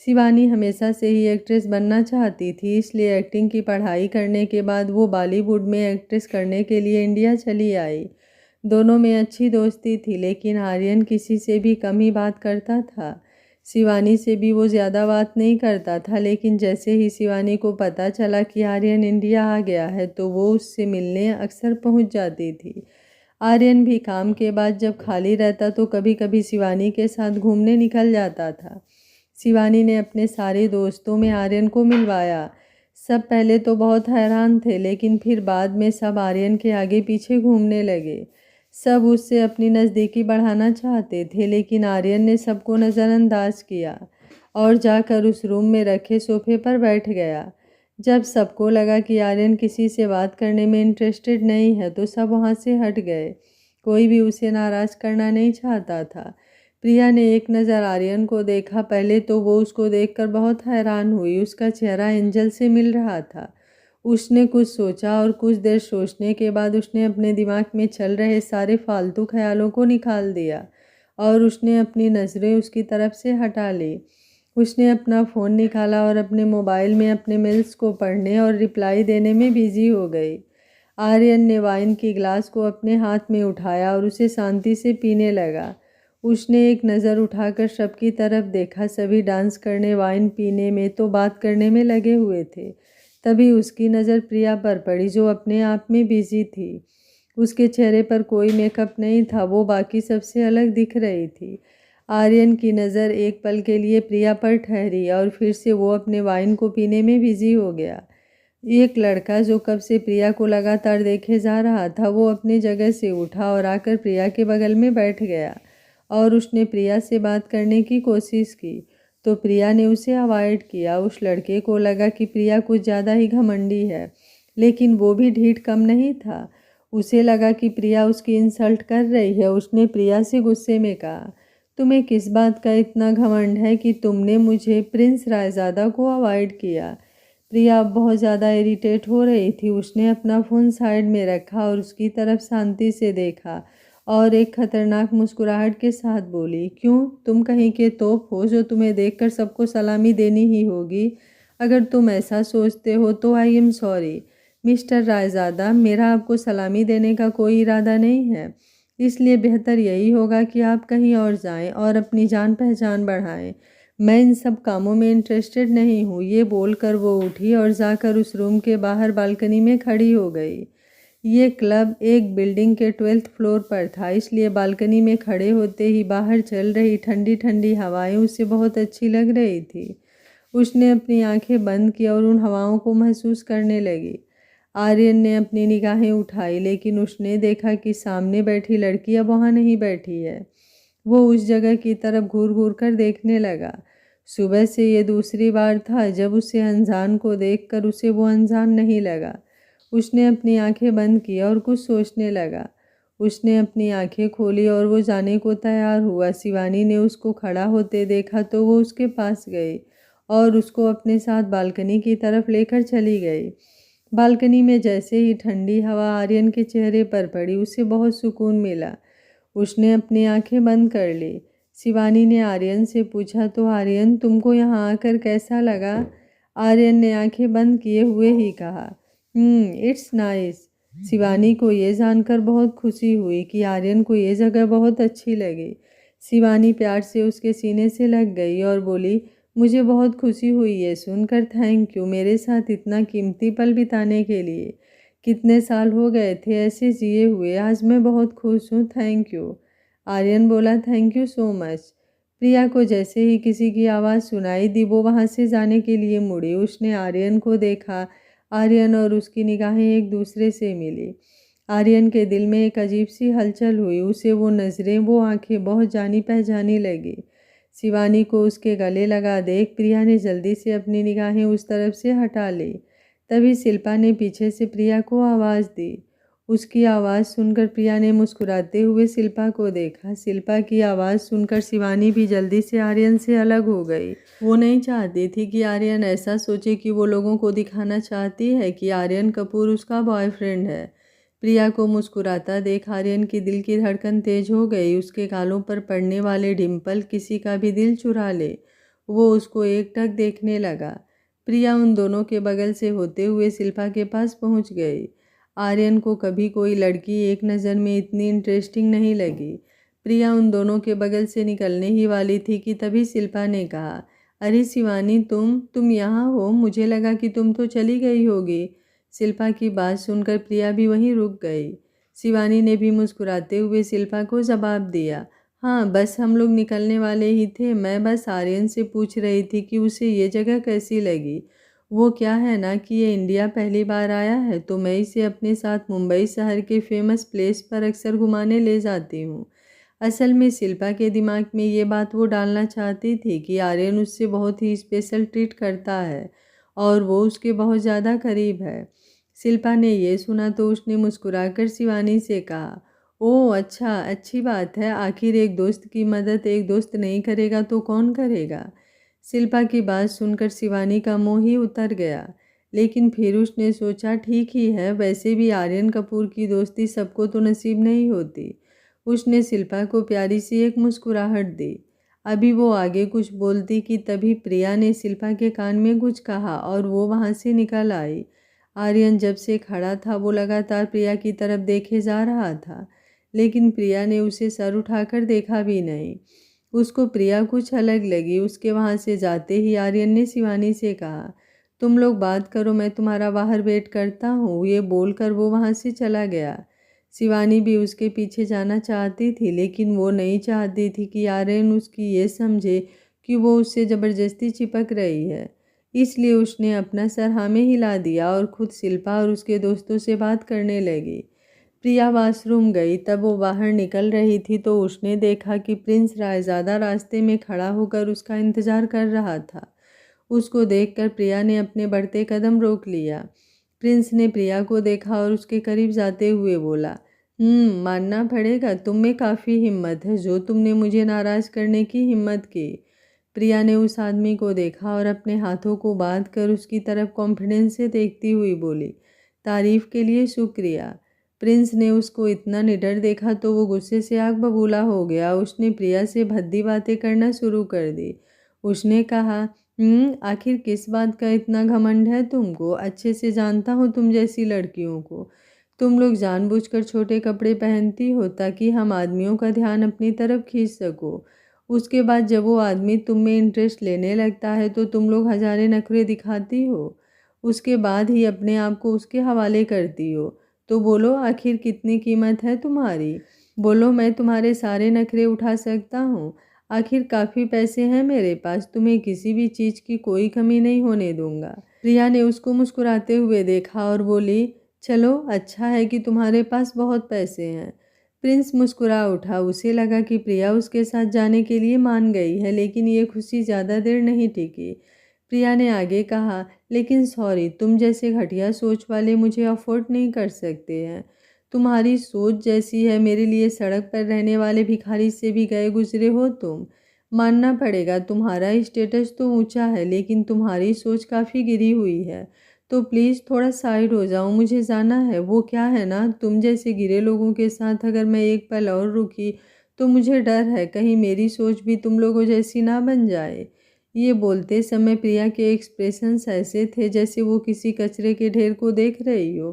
शिवानी हमेशा से ही एक्ट्रेस बनना चाहती थी, इसलिए एक्टिंग की पढ़ाई करने के बाद वो बॉलीवुड में एक्ट्रेस करने के लिए इंडिया चली आई। दोनों में अच्छी दोस्ती थी, लेकिन आर्यन किसी से भी कम ही बात करता था। शिवानी से भी वो ज़्यादा बात नहीं करता था, लेकिन जैसे ही शिवानी को पता चला कि आर्यन इंडिया आ गया है तो वो उससे मिलने अक्सर पहुंच जाती थी। आर्यन भी काम के बाद जब खाली रहता तो कभी कभी शिवानी के साथ घूमने निकल जाता था। शिवानी ने अपने सारे दोस्तों में आर्यन को मिलवाया। सब पहले तो बहुत हैरान थे, लेकिन फिर बाद में सब आर्यन के आगे पीछे घूमने लगे। सब उससे अपनी नज़दीकी बढ़ाना चाहते थे, लेकिन आर्यन ने सबको नज़रअंदाज किया और जाकर उस रूम में रखे सोफे पर बैठ गया। जब सबको लगा कि आर्यन किसी से बात करने में इंटरेस्टेड नहीं है, तो सब वहाँ से हट गए। कोई भी उसे नाराज़ करना नहीं चाहता था। प्रिया ने एक नज़र आर्यन को देखा। पहले तो वो उसको देखकर बहुत हैरान हुई। उसका चेहरा एंजल से मिल रहा था। उसने कुछ सोचा और कुछ देर सोचने के बाद उसने अपने दिमाग में चल रहे सारे फालतू ख्यालों को निकाल दिया और उसने अपनी नज़रें उसकी तरफ से हटा ली। उसने अपना फ़ोन निकाला और अपने मोबाइल में अपने मेल्स को पढ़ने और रिप्लाई देने में बिजी हो गई। आर्यन ने वाइन की गिलास को अपने हाथ में उठाया और उसे शांति से पीने लगा। उसने एक नज़र उठाकर सबकी तरफ देखा। सभी डांस करने, वाइन पीने में तो बात करने में लगे हुए थे। तभी उसकी नज़र प्रिया पर पड़ी, जो अपने आप में बिजी थी। उसके चेहरे पर कोई मेकअप नहीं था, वो बाकी सबसे अलग दिख रही थी। आर्यन की नज़र एक पल के लिए प्रिया पर ठहरी और फिर से वो अपने वाइन को पीने में बिजी हो गया। एक लड़का जो कब से प्रिया को लगातार देखे जा रहा था, वो अपनी जगह से उठा और आकर प्रिया के बगल में बैठ गया और उसने प्रिया से बात करने की कोशिश की, तो प्रिया ने उसे अवॉइड किया। उस लड़के को लगा कि प्रिया कुछ ज़्यादा ही घमंडी है, लेकिन वो भी ढीठ कम नहीं था। उसे लगा कि प्रिया उसकी इंसल्ट कर रही है। उसने प्रिया से गुस्से में कहा, तुम्हें किस बात का इतना घमंड है कि तुमने मुझे प्रिंस रायज़ादा को अवॉइड किया। प्रिया अब बहुत ज़्यादा इरिटेट हो रही थी। उसने अपना फ़ोन साइड में रखा और उसकी तरफ शांति से देखा और एक खतरनाक मुस्कुराहट के साथ बोली, क्यों, तुम कहीं के तोप हो जो तुम्हें देखकर सबको सलामी देनी ही होगी? अगर तुम ऐसा सोचते हो तो I am sorry mister Raizada, मेरा आपको सलामी देने का कोई इरादा नहीं है। इसलिए बेहतर यही होगा कि आप कहीं और जाएं और अपनी जान पहचान बढ़ाएं। मैं इन सब कामों में इंटरेस्टेड नहीं हूँ। ये बोलकर वो उठी और जाकर उस रूम के बाहर बालकनी में खड़ी हो गई। ये क्लब एक बिल्डिंग के 12th फ्लोर पर था, इसलिए बालकनी में खड़े होते ही बाहर चल रही ठंडी ठंडी हवाएं उसे बहुत अच्छी लग रही थी। उसने अपनी आंखें बंद की और उन हवाओं को महसूस करने लगी। आर्यन ने अपनी निगाहें उठाई, लेकिन उसने देखा कि सामने बैठी लड़की अब वहाँ नहीं बैठी है। वो उस जगह की तरफ घूर घूर कर देखने लगा। सुबह से ये दूसरी बार था जब उसे अनजान को देखकर उसे वो अनजान नहीं लगा। उसने अपनी आंखें बंद की और कुछ सोचने लगा। उसने अपनी आंखें खोली और वो जाने को तैयार हुआ। शिवानी ने उसको खड़ा होते देखा तो वो उसके पास गई और उसको अपने साथ बालकनी की तरफ लेकर चली गई। बालकनी में जैसे ही ठंडी हवा आर्यन के चेहरे पर पड़ी, उसे बहुत सुकून मिला। उसने अपनी आंखें बंद कर ली। शिवानी ने आर्यन से पूछा, तो आर्यन, तुमको यहाँ आकर कैसा लगा? आर्यन ने आंखें बंद किए हुए ही कहा, इट्स नाइस। शिवानी को ये जानकर बहुत खुशी हुई कि आर्यन को ये जगह बहुत अच्छी लगी। शिवानी प्यार से उसके सीने से लग गई और बोली, मुझे बहुत खुशी हुई ये सुनकर। थैंक यू मेरे साथ इतना कीमती पल बिताने के लिए। कितने साल हो गए थे ऐसे जिए हुए, आज मैं बहुत खुश हूँ। Thank you. आर्यन बोला, thank you so much. Priya को जैसे ही किसी की आवाज़ सुनाई दी, वो वहाँ से जाने के लिए मुड़ी। उसने आर्यन को देखा। आर्यन और उसकी निगाहें एक दूसरे से मिली। आर्यन के दिल में एक अजीब सी हलचल हुई। उसे वो नज़रें, वो आंखें बहुत जानी पहचानी लगी। शिवानी को उसके गले लगा देख प्रिया ने जल्दी से अपनी निगाहें उस तरफ से हटा ली। तभी शिल्पा ने पीछे से प्रिया को आवाज़ दी। उसकी आवाज़ सुनकर प्रिया ने मुस्कुराते हुए शिल्पा को देखा। शिल्पा की आवाज़ सुनकर शिवानी भी जल्दी से आर्यन से अलग हो गई। वो नहीं चाहती थी कि आर्यन ऐसा सोचे कि वो लोगों को दिखाना चाहती है कि आर्यन कपूर उसका बॉयफ्रेंड है। प्रिया को मुस्कुराता देख आर्यन की दिल की धड़कन तेज हो गई। उसके गालों पर पड़ने वाले डिम्पल किसी का भी दिल चुरा ले। वो उसको एकटक देखने लगा। प्रिया उन दोनों के बगल से होते हुए शिल्पा के पास पहुंच गई। आर्यन को कभी कोई लड़की एक नज़र में इतनी इंटरेस्टिंग नहीं लगी। प्रिया उन दोनों के बगल से निकलने ही वाली थी कि तभी शिल्पा ने कहा, अरे शिवानी, तुम यहाँ हो? मुझे लगा कि तुम तो चली गई होगी। शिल्पा की बात सुनकर प्रिया भी वहीं रुक गई। शिवानी ने भी मुस्कुराते हुए शिल्पा को जवाब दिया, हाँ, बस हम लोग निकलने वाले ही थे। मैं बस आर्यन से पूछ रही थी कि उसे ये जगह कैसी लगी। वो क्या है ना कि ये इंडिया पहली बार आया है तो मैं इसे अपने साथ मुंबई शहर के फेमस प्लेस पर अक्सर घुमाने ले जाती हूँ। असल में शिल्पा के दिमाग में ये बात वो डालना चाहती थी कि आर्यन उससे बहुत ही स्पेशल ट्रीट करता है और वो उसके बहुत ज़्यादा करीब है। शिल्पा ने ये सुना तो उसने मुस्कुराकर शिवानी से कहा, ओह अच्छा, अच्छी बात है। आखिर एक दोस्त की मदद एक दोस्त नहीं करेगा तो कौन करेगा। शिल्पा की बात सुनकर शिवानी का मुंह ही उतर गया, लेकिन फिर उसने सोचा ठीक ही है, वैसे भी आर्यन कपूर की दोस्ती सबको तो नसीब नहीं होती। उसने शिल्पा को प्यारी सी एक मुस्कुराहट दी। अभी वो आगे कुछ बोलती कि तभी प्रिया ने शिल्पा के कान में कुछ कहा और वो वहाँ से निकल आई। आर्यन जब से खड़ा था वो लगातार प्रिया की तरफ देखे जा रहा था, लेकिन प्रिया ने उसे सर उठाकर देखा भी नहीं। उसको प्रिया कुछ अलग लगी। उसके वहाँ से जाते ही आर्यन ने शिवानी से कहा, तुम लोग बात करो, मैं तुम्हारा बाहर वेट करता हूँ। ये बोलकर वो वहाँ से चला गया। शिवानी भी उसके पीछे जाना चाहती थी, लेकिन वो नहीं चाहती थी कि आर्यन उसकी ये समझे कि वो उससे ज़बरदस्ती चिपक रही है। इसलिए उसने अपना सर हाँ में हिला दिया और खुद शिल्पा और उसके दोस्तों से बात करने लगी। प्रिया वॉशरूम गई। तब वो बाहर निकल रही थी तो उसने देखा कि प्रिंस रायज़ादा रास्ते में खड़ा होकर उसका इंतज़ार कर रहा था। उसको देखकर प्रिया ने अपने बढ़ते कदम रोक लिया। प्रिंस ने प्रिया को देखा और उसके करीब जाते हुए बोला, मानना पड़ेगा, तुम में काफ़ी हिम्मत है। जो तुमने मुझे नाराज़ करने की हिम्मत की। प्रिया ने उस आदमी को देखा और अपने हाथों को बांध कर उसकी तरफ कॉन्फिडेंस से देखती हुई बोली, तारीफ़ के लिए शुक्रिया। प्रिंस ने उसको इतना निडर देखा तो वो गुस्से से आग बबूला हो गया। उसने प्रिया से भद्दी बातें करना शुरू कर दी। उसने कहा, आखिर किस बात का इतना घमंड है तुमको। अच्छे से जानता हूँ तुम जैसी लड़कियों को। तुम लोग जानबूझकर छोटे कपड़े पहनती हो ताकि हम आदमियों का ध्यान अपनी तरफ खींच सको। उसके बाद जब वो आदमी तुम में इंटरेस्ट लेने लगता है तो तुम लोग हज़ारे नखरे दिखाती हो। उसके बाद ही अपने आप को उसके हवाले करती हो। तो बोलो, आखिर कितनी कीमत है तुम्हारी। बोलो, मैं तुम्हारे सारे नखरे उठा सकता हूँ। आखिर काफ़ी पैसे हैं मेरे पास, तुम्हें किसी भी चीज़ की कोई कमी नहीं होने दूंगा। प्रिया ने उसको मुस्कुराते हुए देखा और बोली, चलो अच्छा है कि तुम्हारे पास बहुत पैसे हैं। प्रिंस मुस्कुरा उठा। उसे लगा कि प्रिया उसके साथ जाने के लिए मान गई है, लेकिन ये खुशी ज़्यादा देर नहीं टिकी। प्रिया ने आगे कहा, लेकिन सॉरी, तुम जैसे घटिया सोच वाले मुझे अफोर्ड नहीं कर सकते हैं। तुम्हारी सोच जैसी है, मेरे लिए सड़क पर रहने वाले भिखारी से भी गए गुजरे हो तुम। मानना पड़ेगा, तुम्हारा स्टेटस तो ऊंचा है, लेकिन तुम्हारी सोच काफ़ी गिरी हुई है। तो प्लीज़ थोड़ा साइड हो जाओ, मुझे जाना है। वो क्या है ना, तुम जैसे गिरे लोगों के साथ अगर मैं एक पल और रुकी तो मुझे डर है कहीं मेरी सोच भी तुम लोगों जैसी ना बन जाए। ये बोलते समय प्रिया के एक्सप्रेशंस ऐसे थे जैसे वो किसी कचरे के ढेर को देख रही हो।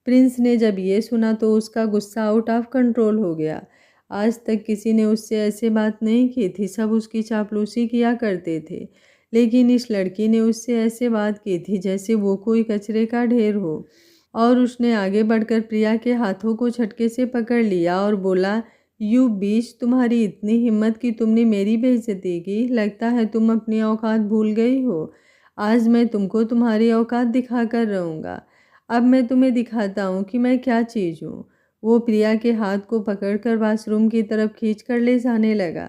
प्रिंस ने जब ये सुना तो उसका गुस्सा आउट ऑफ कंट्रोल हो गया। आज तक किसी ने उससे ऐसे बात नहीं की थी, सब उसकी चापलूसी किया करते थे, लेकिन इस लड़की ने उससे ऐसे बात की थी जैसे वो कोई कचरे का ढेर हो। और उसने आगे बढ़कर प्रिया के हाथों को झटके से पकड़ लिया और बोला, यू बीच, तुम्हारी इतनी हिम्मत कि तुमने मेरी बेइज्जती की। लगता है तुम अपनी औकात भूल गई हो। आज मैं तुमको तुम्हारी औकात दिखा कर रहूँगा। अब मैं तुम्हें दिखाता हूँ कि मैं क्या चीज़ हूँ। वो प्रिया के हाथ को पकड़कर वॉशरूम की तरफ खींच कर ले जाने लगा।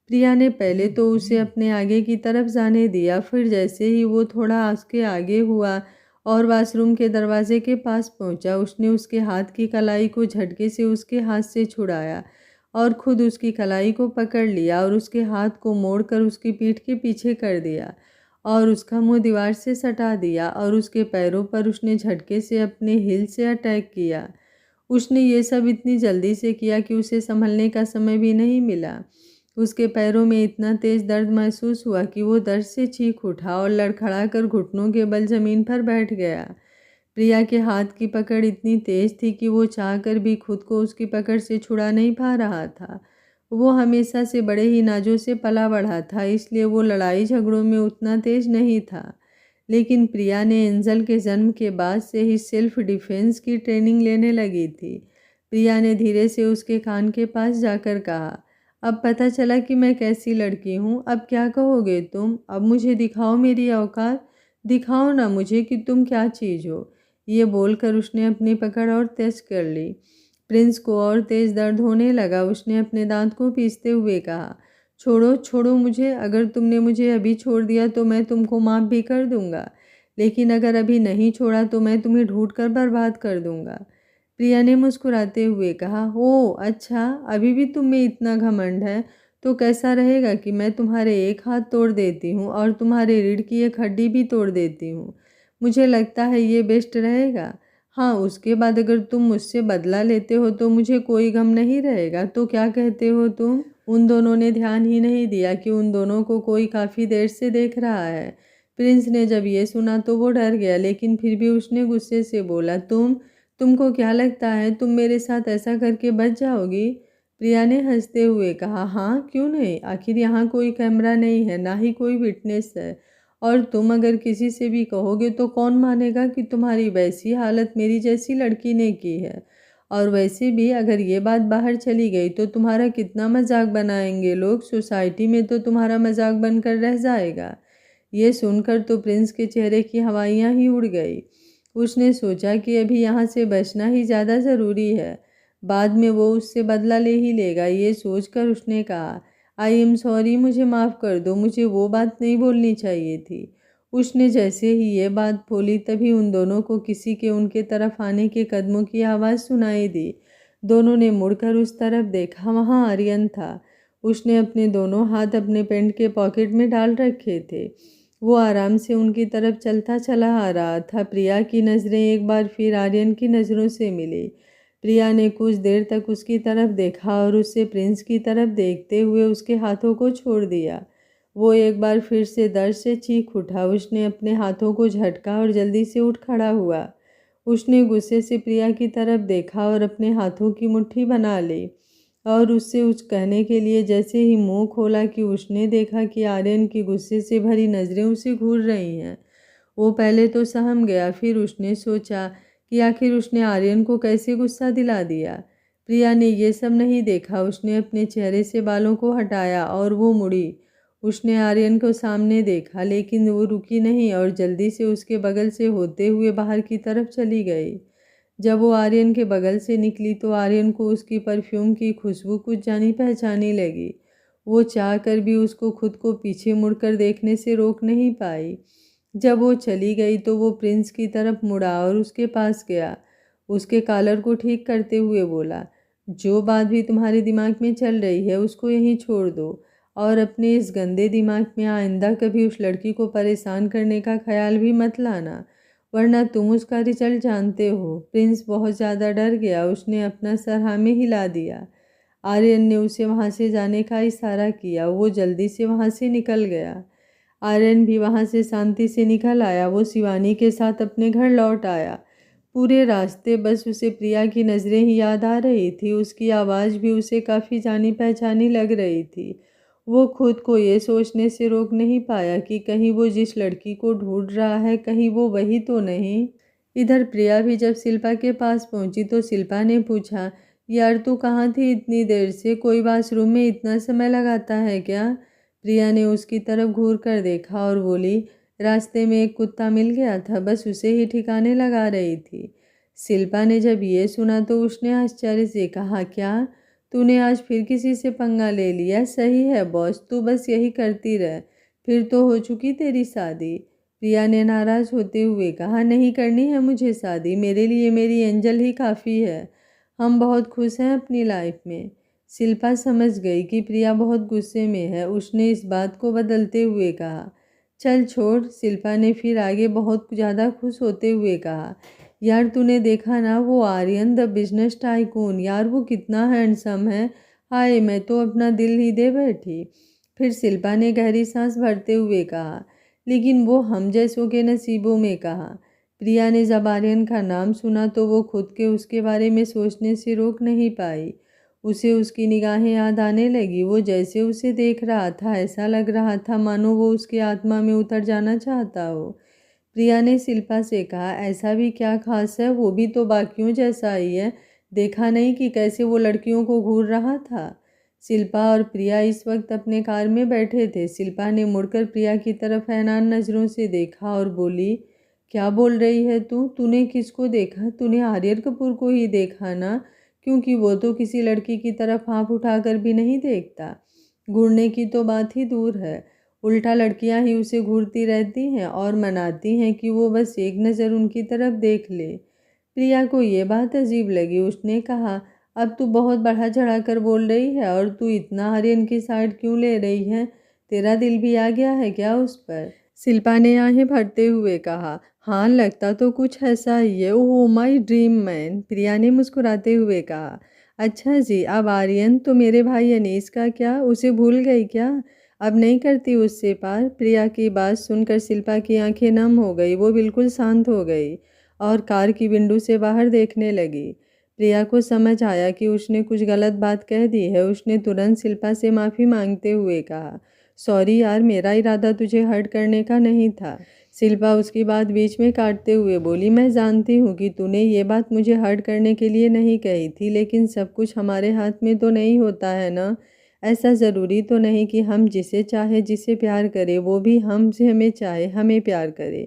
प्रिया ने पहले तो उसे अपने आगे की तरफ जाने दिया, फिर जैसे ही वो थोड़ा उसके आगे हुआ और वॉशरूम के दरवाजे के पास पहुंचा, उसने उसके हाथ की कलाई को झटके से उसके हाथ से छुड़ाया और खुद उसकी कलाई को पकड़ लिया और उसके हाथ को मोड़कर उसकी पीठ के पीछे कर दिया और उसका मुंह दीवार से सटा दिया और उसके पैरों पर उसने झटके से अपने हिल से अटैक किया। उसने ये सब इतनी जल्दी से किया कि उसे संभलने का समय भी नहीं मिला। उसके पैरों में इतना तेज दर्द महसूस हुआ कि वो दर्द से चीख उठा और लड़खड़ाकर घुटनों के बल जमीन पर बैठ गया। प्रिया के हाथ की पकड़ इतनी तेज थी कि वो चाहकर भी खुद को उसकी पकड़ से छुड़ा नहीं पा रहा था। वो हमेशा से बड़े ही नाजों से पला बढ़ा था, इसलिए वो लड़ाई झगड़ों में उतना तेज नहीं था। लेकिन प्रिया ने एंजल के जन्म के बाद से ही सेल्फ डिफेंस की ट्रेनिंग लेने लगी थी। प्रिया ने धीरे से उसके कान के पास जाकर कहा, अब पता चला कि मैं कैसी लड़की हूँ। अब क्या कहोगे तुम? अब मुझे दिखाओ मेरी औकात। दिखाओ ना मुझे कि तुम क्या चीज़ हो। ये बोलकर उसने अपनी पकड़ और तेज कर ली। प्रिंस को और तेज दर्द होने लगा। उसने अपने दांत को पीसते हुए कहा, छोड़ो छोड़ो मुझे, अगर तुमने मुझे अभी छोड़ दिया तो मैं तुमको माफ़ भी कर दूंगा, लेकिन अगर अभी नहीं छोड़ा तो मैं तुम्हें ढूंढ कर बर्बाद कर दूंगा। प्रिया ने मुस्कुराते हुए कहा, ओह अच्छा, अभी भी तुम में इतना घमंड है, तो कैसा रहेगा कि मैं तुम्हारे एक हाथ तोड़ देती हूँ और तुम्हारे रीढ़ की एक हड्डी भी तोड़ देती हूँ। मुझे लगता है ये बेस्ट रहेगा। हाँ, उसके बाद अगर तुम मुझसे बदला लेते हो तो मुझे कोई गम नहीं रहेगा। तो क्या कहते हो तुम? उन दोनों ने ध्यान ही नहीं दिया कि उन दोनों को कोई काफ़ी देर से देख रहा है। प्रिंस ने जब ये सुना तो वो डर गया, लेकिन फिर भी उसने गुस्से से बोला, तुमको क्या लगता है तुम मेरे साथ ऐसा करके बच जाओगी? प्रिया ने हंसते हुए कहा, हाँ क्यों नहीं, आखिर यहाँ कोई कैमरा नहीं है, ना ही कोई विटनेस है, और तुम अगर किसी से भी कहोगे तो कौन मानेगा कि तुम्हारी वैसी हालत मेरी जैसी लड़की ने की है। और वैसे भी अगर ये बात बाहर चली गई तो तुम्हारा कितना मजाक बनाएंगे लोग, सोसाइटी में तो तुम्हारा मजाक बनकर रह जाएगा। ये सुनकर तो प्रिंस के चेहरे की हवाइयाँ ही उड़ गई। उसने सोचा कि अभी यहाँ से बचना ही ज़्यादा ज़रूरी है, बाद में वो उससे बदला ले ही लेगा। ये सोचकर उसने कहा, आई एम सॉरी, मुझे माफ़ कर दो, मुझे वो बात नहीं बोलनी चाहिए थी। उसने जैसे ही ये बात बोली तभी उन दोनों को किसी के उनके तरफ आने के कदमों की आवाज़ सुनाई दी। दोनों ने मुड़कर उस तरफ देखा, वहाँ आर्यन था। उसने अपने दोनों हाथ अपने पैंट के पॉकेट में डाल रखे थे। वो आराम से उनकी तरफ चलता चला आ रहा था। प्रिया की नज़रें एक बार फिर आर्यन की नज़रों से मिली। प्रिया ने कुछ देर तक उसकी तरफ देखा और उससे प्रिंस की तरफ देखते हुए उसके हाथों को छोड़ दिया। वो एक बार फिर से दर्द से चीख उठा। उसने अपने हाथों को झटका और जल्दी से उठ खड़ा हुआ। उसने गुस्से से प्रिया की तरफ देखा और अपने हाथों की मुट्ठी बना ली और उससे कुछ कहने के लिए जैसे ही मुंह खोला कि उसने देखा कि आर्यन की गुस्से से भरी नज़रें उसे घूर रही हैं। वो पहले तो सहम गया, फिर उसने सोचा कि आखिर उसने आर्यन को कैसे गुस्सा दिला दिया। प्रिया ने ये सब नहीं देखा। उसने अपने चेहरे से बालों को हटाया और वो मुड़ी। उसने आर्यन को सामने देखा, लेकिन वो रुकी नहीं और जल्दी से उसके बगल से होते हुए बाहर की तरफ चली गई। जब वो आर्यन के बगल से निकली तो आर्यन को उसकी परफ्यूम की खुशबू कुछ जानी पहचानी लगी। वो चाह कर भी उसको खुद को पीछे मुड़कर देखने से रोक नहीं पाई। जब वो चली गई तो वो प्रिंस की तरफ मुड़ा और उसके पास गया। उसके कॉलर को ठीक करते हुए बोला, जो बात भी तुम्हारे दिमाग में चल रही है उसको यहीं छोड़ दो और अपने इस गंदे दिमाग में आइंदा कभी उस लड़की को परेशान करने का ख्याल भी मत लाना, वरना तुम उसका रिजल्ट जानते हो। प्रिंस बहुत ज़्यादा डर गया। उसने अपना सर हाँ में हिला दिया। आर्यन ने उसे वहाँ से जाने का इशारा किया। वो जल्दी से वहाँ से निकल गया। आर्यन भी वहाँ से शांति से निकल आया। वो शिवानी के साथ अपने घर लौट आया। पूरे रास्ते बस उसे प्रिया की नज़रें ही याद आ रही थी। उसकी आवाज़ भी उसे काफ़ी जानी पहचानी लग रही थी। वो खुद को ये सोचने से रोक नहीं पाया कि कहीं वो जिस लड़की को ढूंढ रहा है कहीं वो वही तो नहीं। इधर प्रिया भी जब शिल्पा के पास पहुंची तो शिल्पा ने पूछा, यार तू कहाँ थी इतनी देर से, कोई वॉशरूम में इतना समय लगाता है क्या? प्रिया ने उसकी तरफ घूर कर देखा और बोली, रास्ते में एक कुत्ता मिल गया था, बस उसे ही ठिकाने लगा रही थी। शिल्पा ने जब ये सुना तो उसने आश्चर्य से कहा, क्या तूने आज फिर किसी से पंगा ले लिया? सही है बॉस, तू बस यही करती रह, फिर तो हो चुकी तेरी शादी। प्रिया ने नाराज होते हुए कहा, नहीं करनी है मुझे शादी, मेरे लिए मेरी एंजल ही काफ़ी है, हम बहुत खुश हैं अपनी लाइफ में। शिल्पा समझ गई कि प्रिया बहुत गुस्से में है। उसने इस बात को बदलते हुए कहा, चल छोड़। शिल्पा ने फिर आगे बहुत ज़्यादा खुश होते हुए कहा, यार तूने देखा ना वो आर्यन द बिजनेस टाइकून, यार वो कितना हैंडसम है, हाय मैं तो अपना दिल ही दे बैठी। फिर शिल्पा ने गहरी सांस भरते हुए कहा, लेकिन वो हम जैसों के नसीबों में कहा। प्रिया ने जब आर्यन का नाम सुना तो वो खुद के उसके बारे में सोचने से रोक नहीं पाई। उसे उसकी निगाहें याद आने लगी। वो जैसे उसे देख रहा था ऐसा लग रहा था मानो वो उसकी आत्मा में उतर जाना चाहता हो। प्रिया ने शिल्पा से कहा, ऐसा भी क्या खास है, वो भी तो बाकियों जैसा ही है, देखा नहीं कि कैसे वो लड़कियों को घूर रहा था? शिल्पा और प्रिया इस वक्त अपने कार में बैठे थे। शिल्पा ने मुड़कर प्रिया की तरफ हैरान नज़रों से देखा और बोली, क्या बोल रही है तू? तूने किसको देखा? तूने आर्यन कपूर को ही देखा ना, क्योंकि वो तो किसी लड़की की तरफ आँख उठाकर भी नहीं देखता। घूरने की तो बात ही दूर है, उल्टा लड़कियां ही उसे घूरती रहती हैं और मनाती हैं कि वो बस एक नज़र उनकी तरफ देख ले। प्रिया को ये बात अजीब लगी। उसने कहा, अब तू बहुत बढ़ा चढ़ा कर बोल रही है और तू इतना आर्यन की साइड क्यों ले रही है? तेरा दिल भी आ गया है क्या उस पर? शिल्पा ने आहें भरते हुए कहा, हाँ लगता तो कुछ ऐसा ही है। ओह माय ड्रीम मैन, प्रिया ने मुस्कुराते हुए कहा। अच्छा जी, अब आर्यन तो मेरे भाई अनीस का क्या? उसे भूल गई क्या? अब नहीं करती उससे प्यार? प्रिया की बात सुनकर शिल्पा की आंखें नम हो गई। वो बिल्कुल शांत हो गई और कार की विंडो से बाहर देखने लगी। प्रिया को समझ आया कि उसने कुछ गलत बात कह दी है। उसने तुरंत शिल्पा से माफ़ी मांगते हुए कहा, सॉरी यार, मेरा इरादा तुझे हर्ट करने का नहीं था। शिल्पा उसकी बात बीच में काटते हुए बोली, मैं जानती हूँ कि तूने ये बात मुझे हर्ट करने के लिए नहीं कही थी, लेकिन सब कुछ हमारे हाथ में तो नहीं होता है ना। ऐसा ज़रूरी तो नहीं कि हम जिसे चाहे, जिसे प्यार करें, वो भी हमसे हमें चाहे, हमें प्यार करे।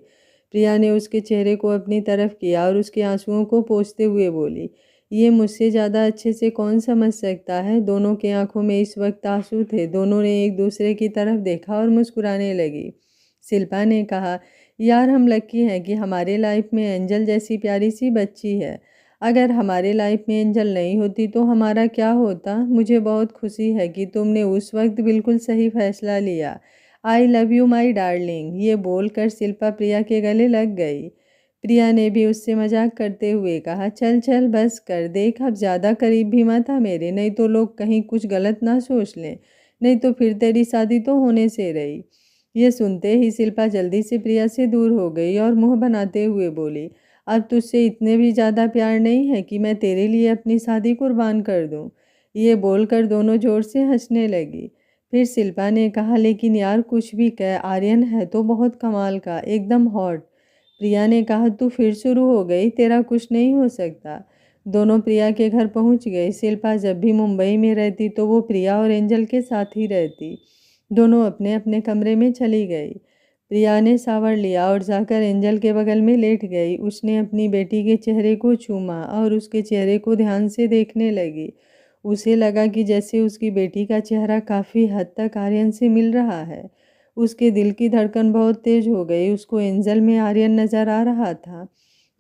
प्रिया ने उसके चेहरे को अपनी तरफ किया और उसके आंसुओं को पोंछते हुए बोली, ये मुझसे ज़्यादा अच्छे से कौन समझ सकता है? दोनों के आंखों में इस वक्त आंसू थे। दोनों ने एक दूसरे की तरफ देखा और मुस्कुराने लगी। शिल्पा ने कहा, यार हम लकी हैं कि हमारे लाइफ में एंजल जैसी प्यारी सी बच्ची है। अगर हमारे लाइफ में एंजल नहीं होती तो हमारा क्या होता? मुझे बहुत खुशी है कि तुमने उस वक्त बिल्कुल सही फैसला लिया। I love you my darling. ये बोलकर शिल्पा प्रिया के गले लग गई। प्रिया ने भी उससे मजाक करते हुए कहा, चल चल बस कर, देख अब ज़्यादा करीब भी मत आ मेरे, नहीं तो लोग कहीं कुछ गलत ना सोच लें, नहीं तो फिर तेरी शादी तो होने से रही। ये सुनते ही शिल्पा जल्दी से प्रिया से दूर हो गई और मुंह बनाते हुए बोली, अब तुझसे इतने भी ज़्यादा प्यार नहीं है कि मैं तेरे लिए अपनी शादी कुर्बान कर दूं। ये बोलकर दोनों जोर से हंसने लगी। फिर शिल्पा ने कहा, लेकिन यार कुछ भी कह, आर्यन है तो बहुत कमाल का, एकदम हॉट। प्रिया ने कहा, तू फिर शुरू हो गई, तेरा कुछ नहीं हो सकता। दोनों प्रिया के घर पहुंच गए। शिल्पा जब भी मुंबई में रहती तो वो प्रिया और एंजल के साथ ही रहती। दोनों अपने अपने कमरे में चली गई। प्रिया ने शावर लिया और जाकर एंजल के बगल में लेट गई। उसने अपनी बेटी के चेहरे को चूमा और उसके चेहरे को ध्यान से देखने लगी। उसे लगा कि जैसे उसकी बेटी का चेहरा काफ़ी हद तक आर्यन से मिल रहा है। उसके दिल की धड़कन बहुत तेज हो गई। उसको एंजल में आर्यन नज़र आ रहा था।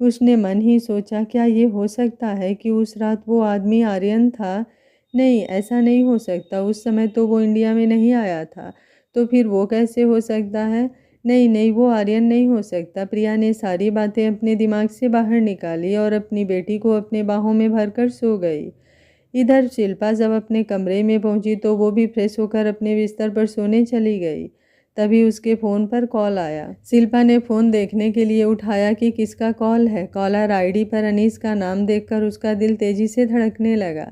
उसने मन ही सोचा, क्या ये हो सकता है कि उस रात वो आदमी आर्यन था? नहीं, ऐसा नहीं हो सकता। उस समय तो वो इंडिया में नहीं आया था, तो फिर वो कैसे हो सकता है? नहीं नहीं, वो आर्यन नहीं हो सकता। प्रिया ने सारी बातें अपने दिमाग से बाहर निकाली और अपनी बेटी को अपने बाहों में भरकर सो गई। इधर शिल्पा जब अपने कमरे में पहुंची तो वो भी फ्रेश होकर अपने बिस्तर पर सोने चली गई। तभी उसके फ़ोन पर कॉल आया। शिल्पा ने फ़ोन देखने के लिए उठाया कि किसका कॉल है। कॉलर आईडी पर अनीस का नाम देखकर उसका दिल तेज़ी से धड़कने लगा।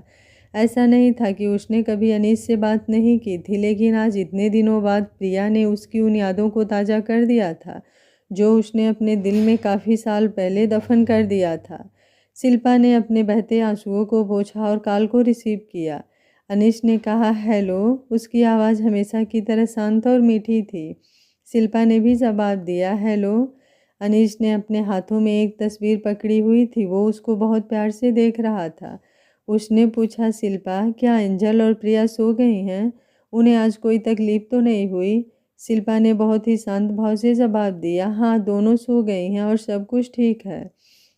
ऐसा नहीं था कि उसने कभी अनीस से बात नहीं की थी, लेकिन आज इतने दिनों बाद प्रिया ने उसकी उन यादों को ताज़ा कर दिया था जो उसने अपने दिल में काफ़ी साल पहले दफन कर दिया था। शिल्पा ने अपने बहते आंसुओं को पोंछा और कॉल को रिसीव किया। अनीश ने कहा, हेलो। उसकी आवाज़ हमेशा की तरह शांत और मीठी थी। शिल्पा ने भी जवाब दिया, हेलो। अनीश ने अपने हाथों में एक तस्वीर पकड़ी हुई थी। वो उसको बहुत प्यार से देख रहा था। उसने पूछा, शिल्पा क्या एंजल और प्रिया सो गई हैं? उन्हें आज कोई तकलीफ़ तो नहीं हुई? शिल्पा ने बहुत ही शांत भाव से जवाब दिया, हाँ दोनों सो गई हैं और सब कुछ ठीक है।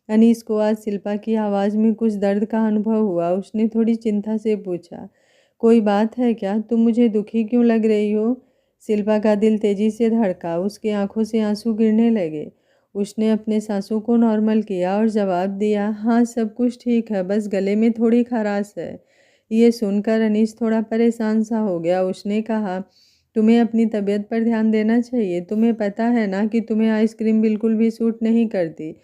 अनीस को आज शिल्पा की आवाज़ में कुछ दर्द का अनुभव हुआ। उसने थोड़ी चिंता से पूछा, कोई बात है क्या? तुम मुझे दुखी क्यों लग रही हो? शिल्पा का दिल तेज़ी से धड़का। उसकी आंखों से आंसू गिरने लगे। उसने अपने सांसों को नॉर्मल किया और जवाब दिया, हाँ सब कुछ ठीक है, बस गले में थोड़ी खराश है। ये सुनकर अनीस थोड़ा परेशान सा हो गया। उसने कहा, तुम्हें अपनी तबीयत पर ध्यान देना चाहिए। तुम्हें पता है ना कि तुम्हें आइसक्रीम बिल्कुल भी सूट नहीं करती,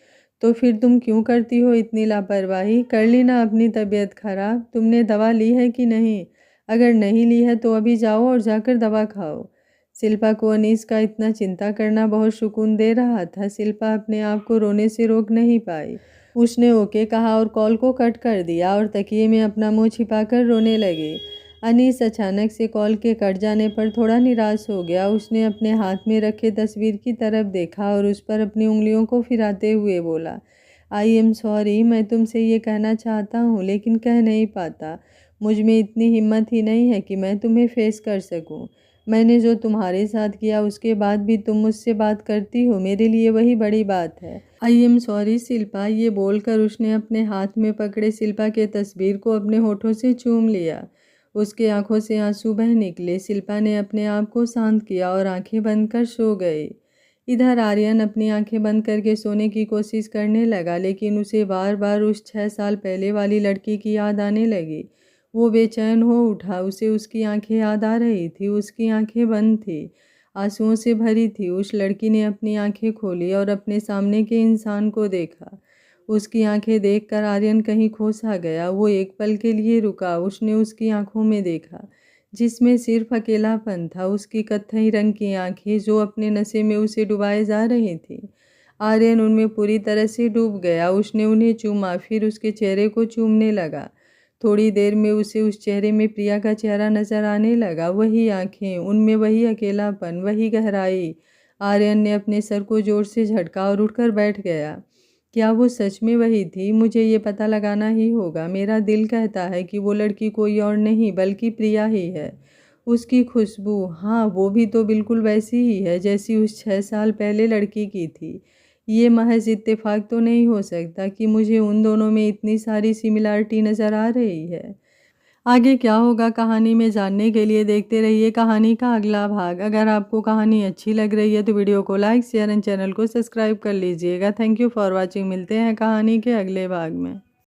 तो फिर तुम क्यों करती हो इतनी लापरवाही? कर ली ना अपनी तबीयत खराब? तुमने दवा ली है कि नहीं? अगर नहीं ली है तो अभी जाओ और जाकर दवा खाओ। शिल्पा को अनीस का इतना चिंता करना बहुत सुकून दे रहा था। शिल्पा अपने आप को रोने से रोक नहीं पाई। उसने ओके कहा और कॉल को कट कर दिया और तकिए में अपना मुंह छिपाकर रोने लगी। अनीस अचानक से कॉल के कट जाने पर थोड़ा निराश हो गया। उसने अपने हाथ में रखे तस्वीर की तरफ देखा और उस पर अपनी उंगलियों को फिराते हुए बोला, आई एम सॉरी, मैं तुमसे ये कहना चाहता हूँ लेकिन कह नहीं पाता। मुझ में इतनी हिम्मत ही नहीं है कि मैं तुम्हें फेस कर सकूँ। मैंने जो तुम्हारे साथ किया उसके बाद भी तुम मुझसे बात करती हो, मेरे लिए वही बड़ी बात है। आई एम सॉरी शिल्पा, ये बोलकर उसने अपने हाथ में पकड़े शिल्पा के तस्वीर को अपने होठों से चूम लिया। उसके आंखों से आंसू बह निकले। शिल्पा ने अपने आप को शांत किया और आंखें बंद कर सो गई। इधर आर्यन अपनी आंखें बंद करके सोने की कोशिश करने लगा, लेकिन उसे बार बार उस 6 साल पहले वाली लड़की की याद आने लगी। वो बेचैन हो उठा। उसे उसकी आंखें याद आ रही थी। उसकी आंखें बंद थी, आंसुओं से भरी थी। उस लड़की ने अपनी आंखें खोली और अपने सामने के इंसान को देखा। उसकी आंखें देखकर आर्यन कहीं खो सा गया। वो एक पल के लिए रुका। उसने उसकी आंखों में देखा जिसमें सिर्फ अकेलापन था। उसकी कत्थई रंग की आंखें जो अपने नशे में उसे डुबाए जा रही थी। आर्यन उनमें पूरी तरह से डूब गया। उसने उन्हें चूमा, फिर उसके चेहरे को चूमने लगा। थोड़ी देर में उसे उस चेहरे में प्रिया का चेहरा नजर आने लगा। वही आंखें, उनमें वही अकेलापन, वही गहराई। आर्यन ने अपने सर को जोर से झटका और उठकर बैठ गया। क्या वो सच में वही थी? मुझे ये पता लगाना ही होगा। मेरा दिल कहता है कि वो लड़की कोई और नहीं बल्कि प्रिया ही है। उसकी खुशबू, हाँ वो भी तो बिल्कुल वैसी ही है जैसी उस 6 साल पहले लड़की की थी। ये महज इत्तेफाक तो नहीं हो सकता कि मुझे उन दोनों में इतनी सारी सिमिलरिटी नज़र आ रही है। आगे क्या होगा कहानी में जानने के लिए देखते रहिए कहानी का अगला भाग। अगर आपको कहानी अच्छी लग रही है तो वीडियो को लाइक, शेयर एंड चैनल को सब्सक्राइब कर लीजिएगा। Thank you for watching. मिलते हैं कहानी के अगले भाग में।